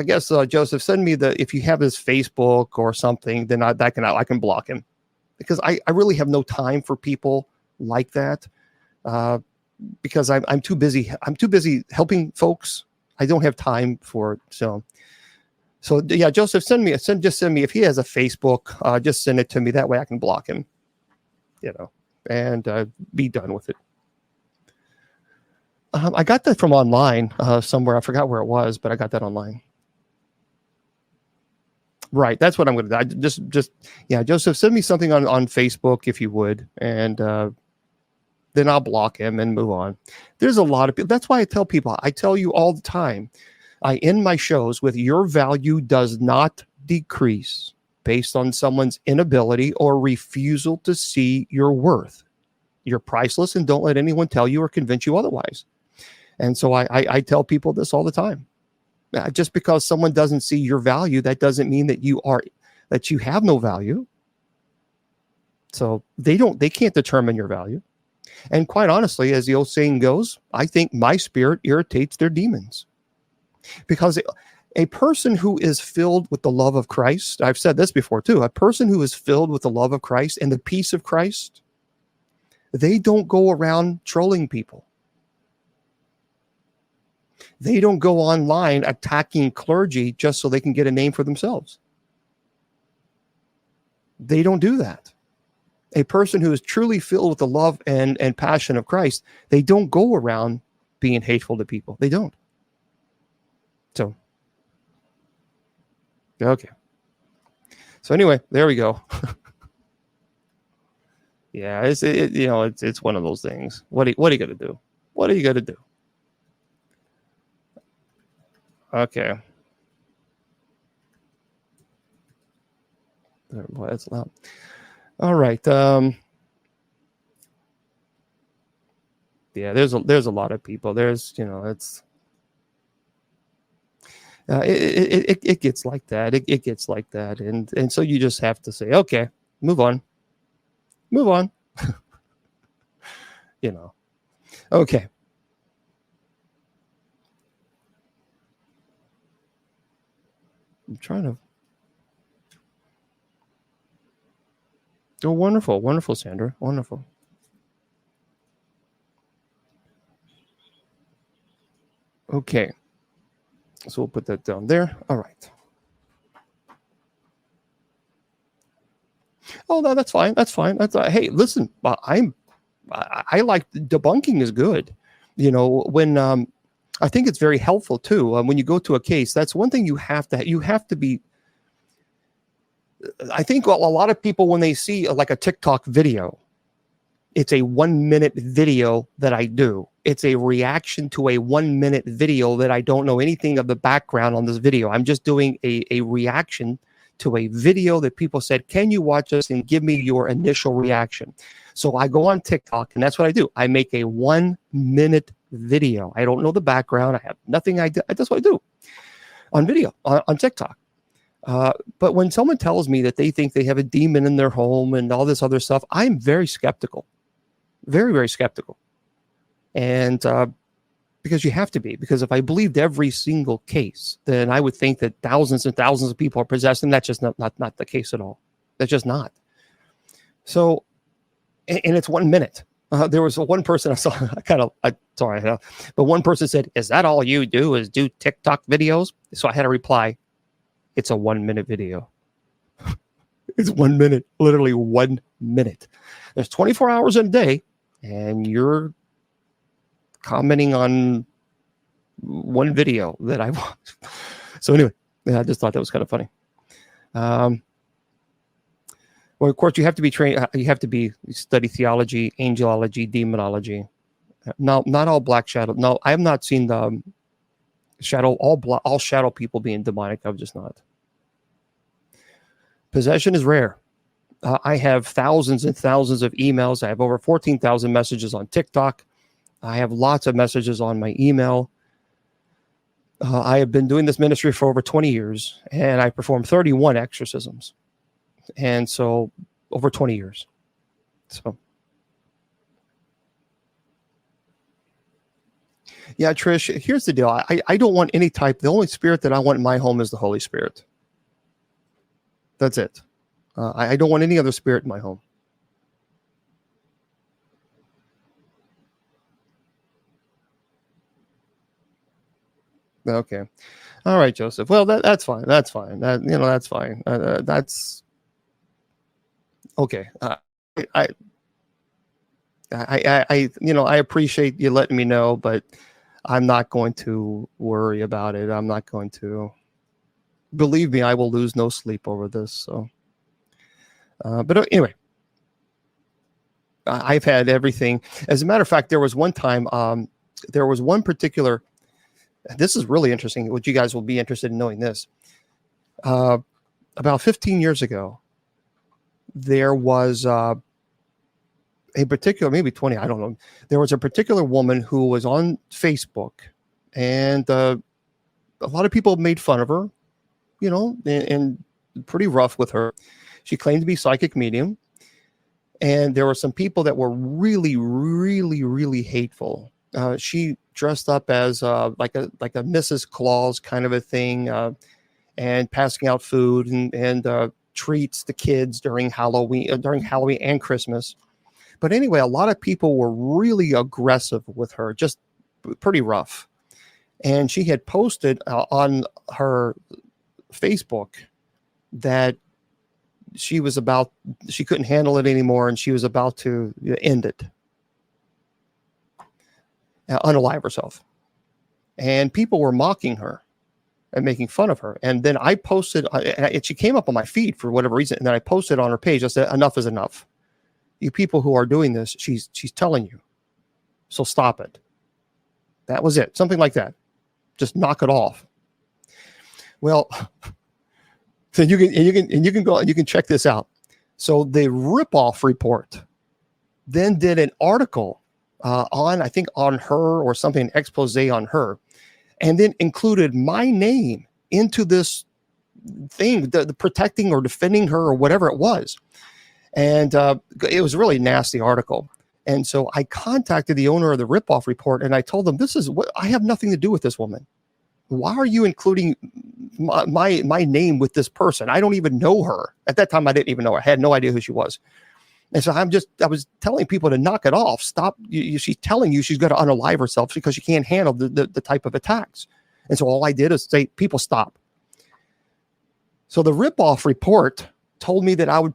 guess Joseph, send me if you have his Facebook or something, then I can block him, because I really have no time for people like that, because I'm too busy. I'm too busy helping folks. I don't have time for it. So yeah, Joseph, send me if he has a Facebook, just send it to me. That way I can block him, and be done with it. I got that from online somewhere. I forgot where it was, but I got that online. Right. That's what I'm going to do. Yeah, Joseph, send me something on Facebook if you would. And then I'll block him and move on. There's a lot of people. That's why I tell you all the time, I end my shows with your value does not decrease based on someone's inability or refusal to see your worth. You're priceless, and don't let anyone tell you or convince you otherwise. And so I tell people this all the time. Just because someone doesn't see your value, that doesn't mean that you have no value. So they can't determine your value. And quite honestly, as the old saying goes, I think my spirit irritates their demons. Because a person who is filled with the love of Christ, I've said this before too, a person who is filled with the love of Christ and the peace of Christ, they don't go around trolling people. They don't go online attacking clergy just so they can get a name for themselves. They don't do that. A person who is truly filled with the love and passion of Christ, they don't go around being hateful to people. They don't. So, okay. So anyway, there we go. Yeah, it's one of those things. What are you going to do? What are you going to do? Okay. Boy, that's loud. All right. Yeah, there's a lot of people. There's, it's it gets like that. It gets like that, and so you just have to say, okay, move on. Okay. I'm trying to. Oh, wonderful, Sandra. Wonderful. Okay. So we'll put that down there. All right. Oh, no, that's fine. Hey, listen, I like debunking is good. When I think it's very helpful too. When you go to a case, that's one thing you have to be. I think a lot of people, when they see like a TikTok video, it's a 1-minute video that I do. It's a reaction to a 1-minute video that I don't know anything of the background on this video. I'm just doing a reaction to a video that people said, can you watch us and give me your initial reaction? So I go on TikTok, and that's what I do. I make a 1-minute video. I don't know the background. I have nothing. That's what I do on video on TikTok. But when someone tells me that they think they have a demon in their home and all this other stuff, I'm very skeptical, very, very skeptical. And because you have to be, because if I believed every single case, then I would think that thousands and thousands of people are possessed, and that's just not the case at all. That's just not. So, and it's 1 minute. There was one person I saw, but one person said, is that all you do is do TikTok videos? So I had to reply, it's a 1-minute video. It's 1 minute, literally 1 minute. There's 24 hours in a day, and you're commenting on one video that I watched. So anyway, I just thought that was kind of funny. Well, of course, you have to be trained. You have to study theology, angelology, demonology. No, not all black shadow. No, I have not seen the shadow. All shadow people being demonic. I've just not. Possession is rare. I have thousands and thousands of emails. I have over 14,000 messages on TikTok. I have lots of messages on my email. I have been doing this ministry for over 20 years, and I performed 31 exorcisms. And so over 20 years. So. Yeah, Trish, here's the deal. I don't want any type. The only spirit that I want in my home is the Holy Spirit. That's it. I don't want any other spirit in my home. Okay. All right, Joseph. Well, that's fine. That's fine. That's fine. That's okay. I appreciate you letting me know, but I'm not going to worry about it. I'm not going to. Believe me, I will lose no sleep over this. So, but anyway, I've had everything. As a matter of fact, there was one time, there was one particular. This is really interesting. What you guys will be interested in knowing this. About 15 years ago, there was a particular, maybe 20, I don't know. There was a particular woman who was on Facebook, and a lot of people made fun of her, and pretty rough with her. She claimed to be psychic medium. And there were some people that were really, really, really hateful. She dressed up as like a Mrs. Claus kind of a thing, and passing out food and treats to kids during Halloween and Christmas. But anyway, a lot of people were really aggressive with her, just pretty rough. And she had posted on her Facebook that she couldn't handle it anymore, and she was about to end it, unalive herself. And people were mocking her and making fun of her. And then I posted, and she came up on my feed for whatever reason. And then I posted on her page. I said, enough is enough. You people who are doing this, she's telling you. So stop it. That was it. Something like that. Just knock it off. Well, so you can go and you can check this out. So the ripoff report then did an article on her or something, an expose on her, and then included my name into this thing, the protecting or defending her or whatever it was. And it was a really nasty article. And so I contacted the owner of the ripoff report, and I told them, I have nothing to do with this woman. Why are you including my name with this person? I don't even know her. At that time, I didn't even know her. I had no idea who she was. And so I was telling people to knock it off. Stop. She's telling you she's going to unalive herself because she can't handle the type of attacks. And so all I did is say, people stop. So the ripoff report told me that I would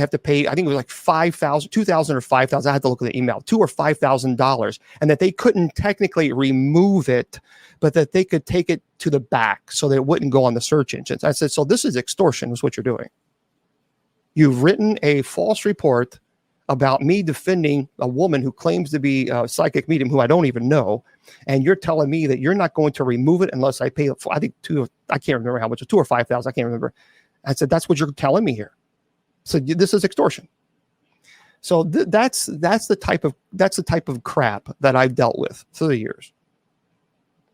have to pay, I think it was like $5,000, $2,000 or $5,000. I had to look at the email, $2,000 or $5,000, and that they couldn't technically remove it, but that they could take it to the back so that it wouldn't go on the search engines. I said, so this is extortion, is what you're doing. You've written a false report about me defending a woman who claims to be a psychic medium who I don't even know, and you're telling me that you're not going to remove it unless I pay, I think I can't remember how much, $2,000 or $5,000, I can't remember. I said, that's what you're telling me here. So this is extortion. So that's the type of crap that I've dealt with through the years.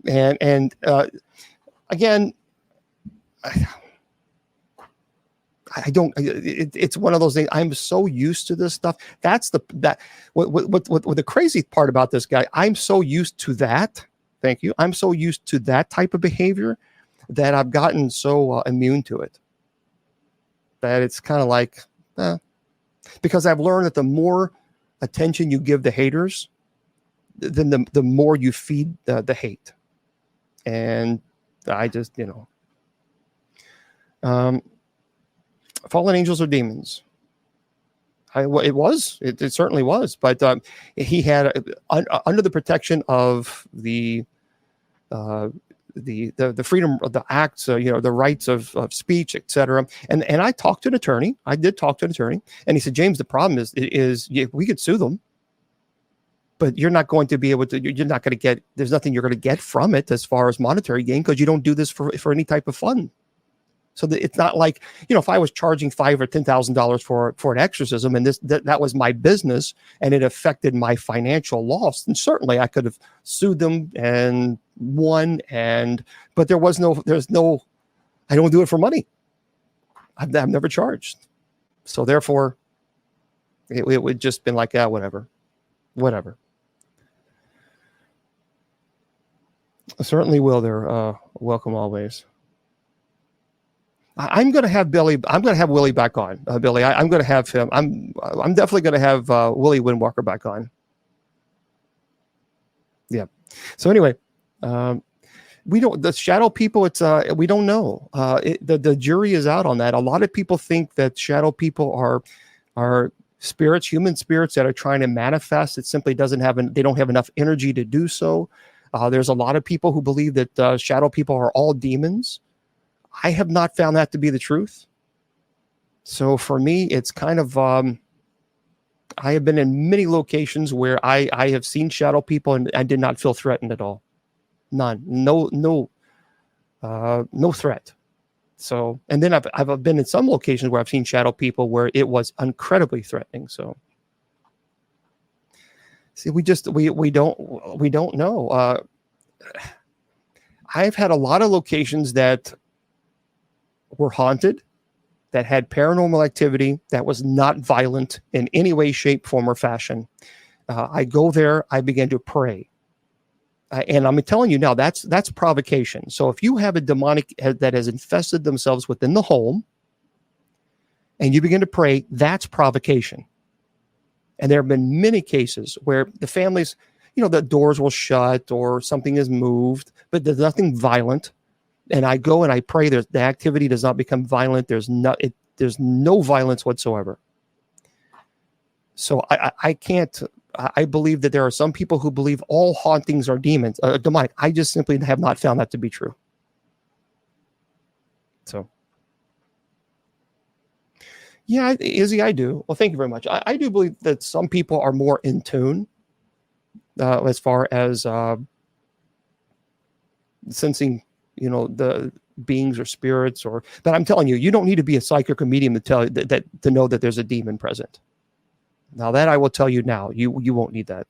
And again, I don't. It's one of those things. I'm so used to this stuff. What the crazy part about this guy? I'm so used to that. Thank you. I'm so used to that type of behavior that I've gotten so immune to it. That it's kind of like, because I've learned that the more attention you give the haters, then the more you feed the hate. And I just, fallen angels or demons. It certainly was, but he had under the protection of the freedom of the acts, the rights of speech, etc. And I talked to an attorney. I did talk to an attorney, and he said, James, the problem is we could sue them, but you're not going to be able to. You're not going to get. There's nothing you're going to get from it as far as monetary gain because you don't do this for any type of fun. So that it's not like, if I was charging $5,000 or $10,000 for an exorcism and that was my business and it affected my financial loss, then certainly I could have sued them and won. But there's no, I don't do it for money. I've never charged. So therefore it would just been like, whatever. I certainly will. They're welcome always. I'm going to have Billy. I'm going to have Willie back on. Billy, I'm going to have him. I'm definitely going to have Willie Windwalker back on. Yeah. So anyway, we don't. The shadow people. It's we don't know. The jury is out on that. A lot of people think that shadow people are spirits, human spirits that are trying to manifest. It simply they don't have enough energy to do so. There's a lot of people who believe that shadow people are all demons. I have not found that to be the truth. So for me, it's kind of, I have been in many locations where I have seen shadow people and I did not feel threatened at all. None. No threat. So, and then I've been in some locations where I've seen shadow people where it was incredibly threatening. So, see, we don't know. I've had a lot of locations that were haunted, that had paranormal activity that was not violent in any way, shape, form, or fashion. I go there, I begin to pray. And I'm telling you now, that's provocation. So if you have a demonic that has infested themselves within the home and you begin to pray, that's provocation. And there have been many cases where the families, the doors will shut or something is moved, but there's nothing violent. And I go and I pray that the activity does not become violent. There's no violence whatsoever. So I can't. I believe that there are some people who believe all hauntings are demonic. I just simply have not found that to be true. So, yeah, Izzy, I do. Well, thank you very much. I do believe that some people are more in tune as far as sensing, the beings or spirits, but I'm telling you, you don't need to be a psychic or medium to tell that to know that there's a demon present. Now that I will tell you now, you won't need that.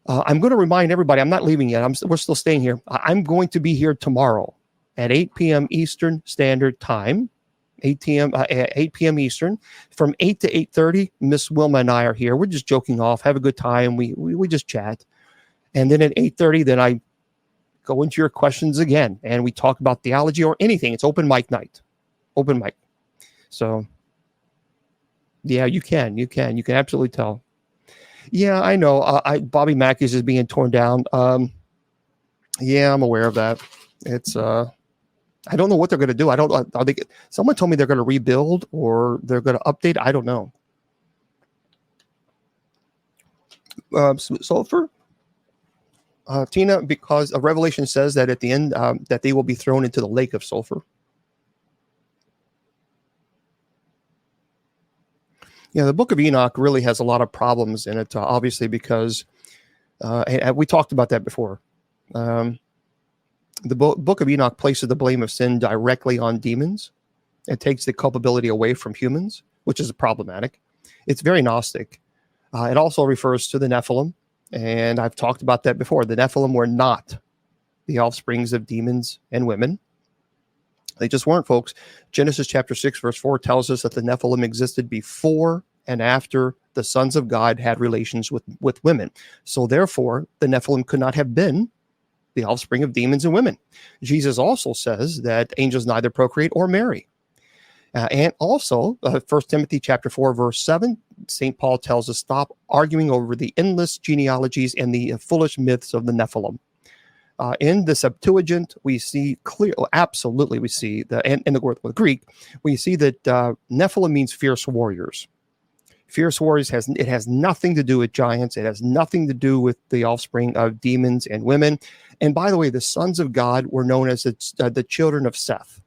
I'm going to remind everybody, I'm not leaving yet. We're still staying here. I'm going to be here tomorrow at 8 p.m. Eastern Standard Time, 8 p.m. Eastern, from 8 to 8:30. Miss Wilma and I are here. We're just joking off, have a good time. We just chat. And then at 8:30, then I go into your questions again, and we talk about theology or anything. It's open mic night. Open mic. So, yeah, you can absolutely tell. Yeah, I know. Bobby Mackey's is being torn down. Yeah, I'm aware of that. It's I don't know what they're going to do. I don't. Are they? Someone told me they're going to rebuild or they're going to update. I don't know. Sulfur, Tina, because Revelation says that at the end that they will be thrown into the lake of sulfur. Yeah, the Book of Enoch really has a lot of problems in it, obviously, because and we talked about that before. The Book of Enoch places the blame of sin directly on demons. It takes the culpability away from humans, which is problematic. It's very Gnostic. It also refers to the Nephilim, and I've talked about that before. The Nephilim were not the offsprings of demons and women. They just weren't, folks. Genesis chapter 6, verse 4 tells us that the Nephilim existed before and after the sons of God had relations with women. So therefore, the Nephilim could not have been the offspring of demons and women. Jesus also says that angels neither procreate or marry. And also, 1 Timothy chapter 4, verse 7, St. Paul tells us, stop arguing over the endless genealogies and the foolish myths of the Nephilim. In the Septuagint, we see absolutely, we see in the Greek, we see that Nephilim means fierce warriors. Fierce warriors has nothing to do with giants. It has nothing to do with the offspring of demons and women. And by the way, the sons of God were known as the children of Seth.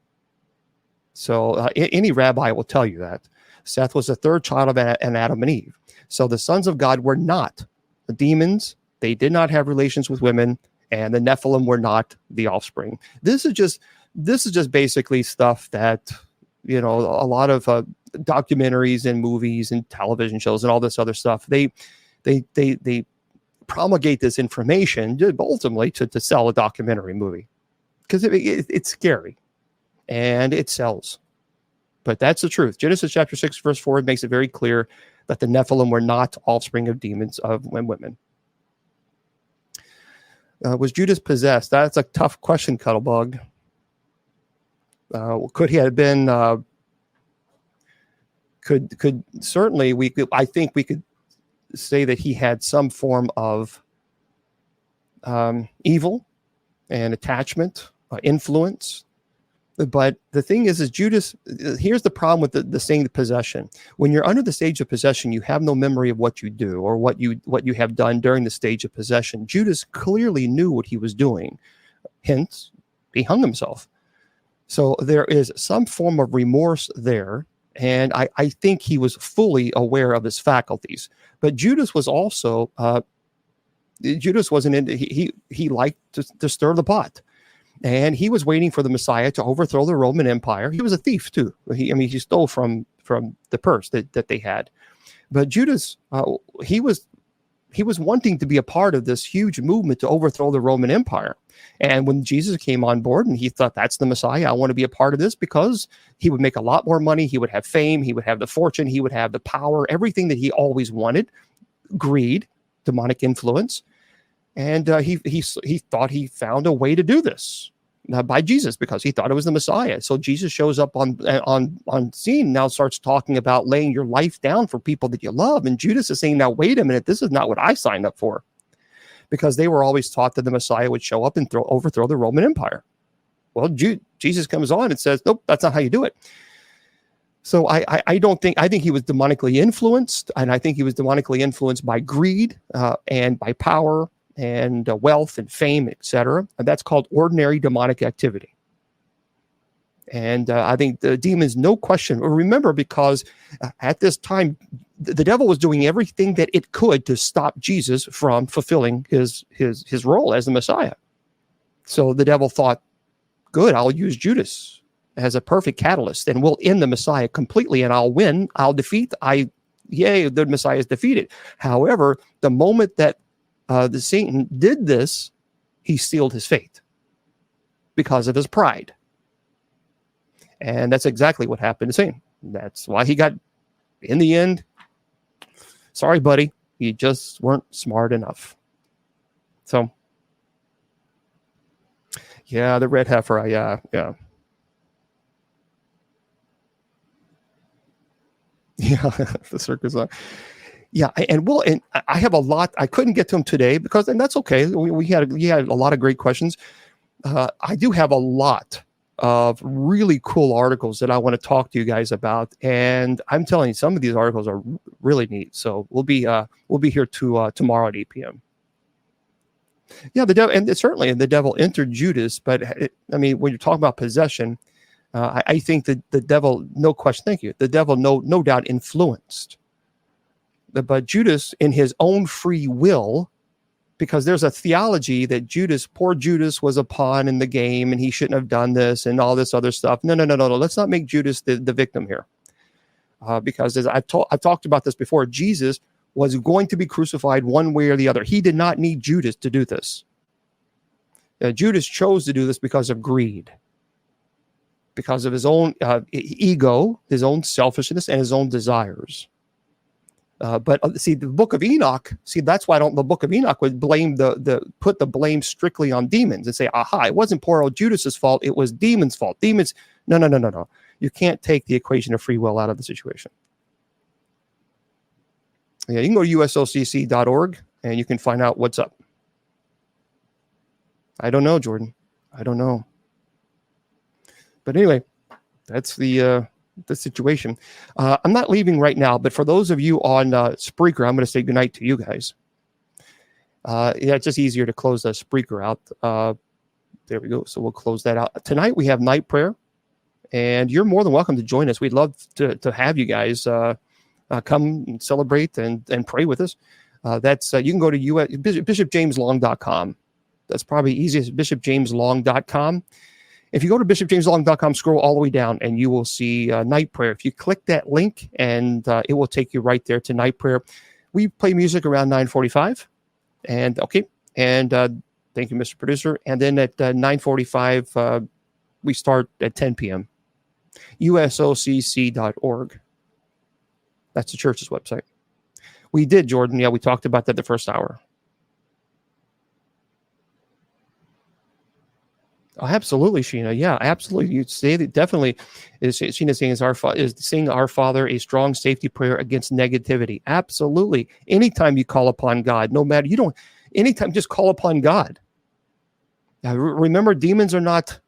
So any rabbi will tell you that. Seth was the third child of Adam and Eve. So the sons of God were not the demons. They did not have relations with women. And the Nephilim were not the offspring. This is just basically stuff that, a lot of documentaries and movies and television shows and all this other stuff, they promulgate this information ultimately to sell a documentary movie because it's scary and it sells. But that's the truth. Genesis chapter 6, verse 4 makes it very clear that the Nephilim were not offspring of demons and women. Was Judas possessed? That's a tough question, Cuttlebug. Could he have been? Could certainly we could. I think we could say that he had some form of evil and attachment, influence. But the thing is Judas, here's the problem with the saying the possession. When you're under the stage of possession, you have no memory of what you do or what you have done during the stage of possession. Judas clearly knew what he was doing. Hence, he hung himself. So there is some form of remorse there. And I think he was fully aware of his faculties. But Judas was also, Judas wasn't into, he liked to stir the pot. And he was waiting for the Messiah to overthrow the Roman Empire. He was a thief too. He stole from the purse that they had. But Judas, he was wanting to be a part of this huge movement to overthrow the Roman Empire. And when Jesus came on board and he thought, that's the Messiah, I want to be a part of this, because he would make a lot more money. He would have fame. He would have the fortune. He would have the power, everything that he always wanted. Greed, demonic influence. And he thought he found a way to do this by Jesus, because he thought it was the Messiah. So Jesus shows up on scene, now starts talking about laying your life down for people that you love. And Judas is saying, now, wait a minute, this is not what I signed up for. Because they were always taught that the Messiah would show up and overthrow the Roman Empire. Well, Jesus comes on and says, nope, that's not how you do it. So I think he was demonically influenced, and I think he was demonically influenced by greed and by power and wealth and fame, etc. And that's called ordinary demonic activity. And I think the demons, no question. Remember, because at this time, the devil was doing everything that it could to stop Jesus from fulfilling his role as the Messiah. So the devil thought, good, I'll use Judas as a perfect catalyst, and we'll end the Messiah completely, and I'll win. I'll defeat. The Messiah is defeated. However, the moment that the Satan did this, he sealed his fate because of his pride. And that's exactly what happened to Satan. That's why he got, in the end, sorry, buddy, you just weren't smart enough. So, yeah, the red heifer, yeah. Yeah, the circus. Yeah, and I have a lot. I couldn't get to them today and that's okay. We had a lot of great questions. I do have a lot of really cool articles that I want to talk to you guys about, and I'm telling you, some of these articles are really neat. So we'll be here tomorrow at 8 p.m. Yeah, the devil, and certainly the devil entered Judas, but when you're talking about possession, I think that the devil, no question, thank you, the devil no doubt influenced, but Judas in his own free will. Because there's a theology that poor Judas was a pawn in the game and he shouldn't have done this and all this other stuff. No. Let's not make Judas the victim here. Because as I've talked about this before, Jesus was going to be crucified one way or the other. He did not need Judas to do this. Judas chose to do this because of greed, because of his own ego, his own selfishness, and his own desires. But see, the book of Enoch, that's why the book of Enoch would blame put the blame strictly on demons and say, aha, it wasn't poor old Judas's fault, it was demons' fault. Demons, no. You can't take the equation of free will out of the situation. Yeah, you can go to usocc.org and you can find out what's up. I don't know, Jordan. I don't know. But anyway, that's the situation. I'm not leaving right now, but for those of you on Spreaker, I'm going to say goodnight to you guys. It's just easier to close the Spreaker out. There we go. So we'll close that out. Tonight we have night prayer, and you're more than welcome to join us. We'd love to have you guys come and celebrate and pray with us. That's you can go to bishopjameslong.com. That's probably easiest, bishopjameslong.com. If you go to bishopjameslong.com, scroll all the way down, and you will see night prayer. If you click that link, and it will take you right there to night prayer. We play music around 9:45, and thank you, Mr. Producer. And then at 9:45, we start at 10 p.m. usocc.org. That's the church's website. We did, Jordan. Yeah, we talked about that the first hour. Oh, absolutely, Sheena. Yeah, absolutely. You'd say that definitely is Sheena saying is saying our Father a strong safety prayer against negativity. Absolutely. Anytime you call upon God, no matter anytime just call upon God. Now, remember, demons are not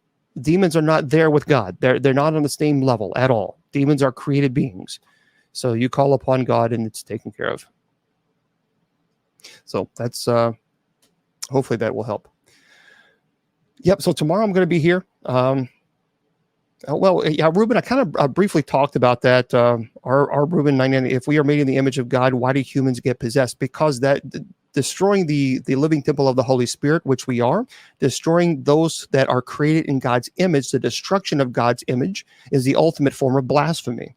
Demons are not there with God. They're not on the same level at all. Demons are created beings. So you call upon God and it's taken care of. So that's hopefully that will help. Yep. So tomorrow I'm going to be here. Ruben, I kind of briefly talked about that. Our Ruben 99, if we are made in the image of God, why do humans get possessed? Because destroying the living temple of the Holy Spirit, which we are, destroying those that are created in God's image, the destruction of God's image is the ultimate form of blasphemy.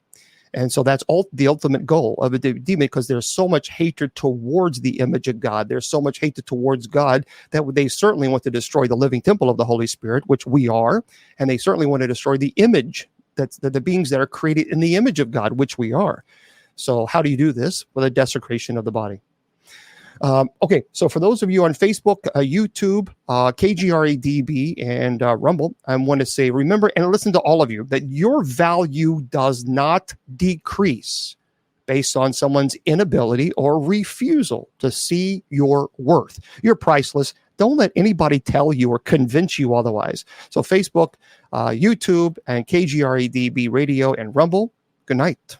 And so that's the ultimate goal of a demon, because there's so much hatred towards the image of God. There's so much hatred towards God that they certainly want to destroy the living temple of the Holy Spirit, which we are. And they certainly want to destroy the image, that's the beings that are created in the image of God, which we are. So how do you do this? With a desecration of the body. Okay, so for those of you on Facebook, YouTube, KGRADB, and Rumble, I want to say, remember and listen to all of you, that your value does not decrease based on someone's inability or refusal to see your worth. You're priceless. Don't let anybody tell you or convince you otherwise. So Facebook, YouTube, and KGRADB Radio and Rumble, good night.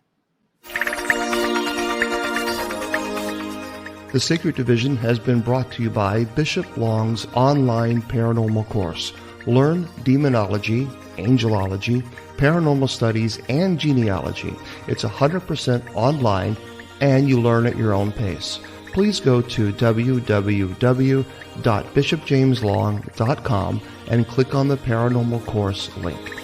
The Sacred Division has been brought to you by Bishop Long's online paranormal course. Learn demonology, angelology, paranormal studies, and genealogy. It's 100% online, and you learn at your own pace. Please go to www.bishopjameslong.com and click on the paranormal course link.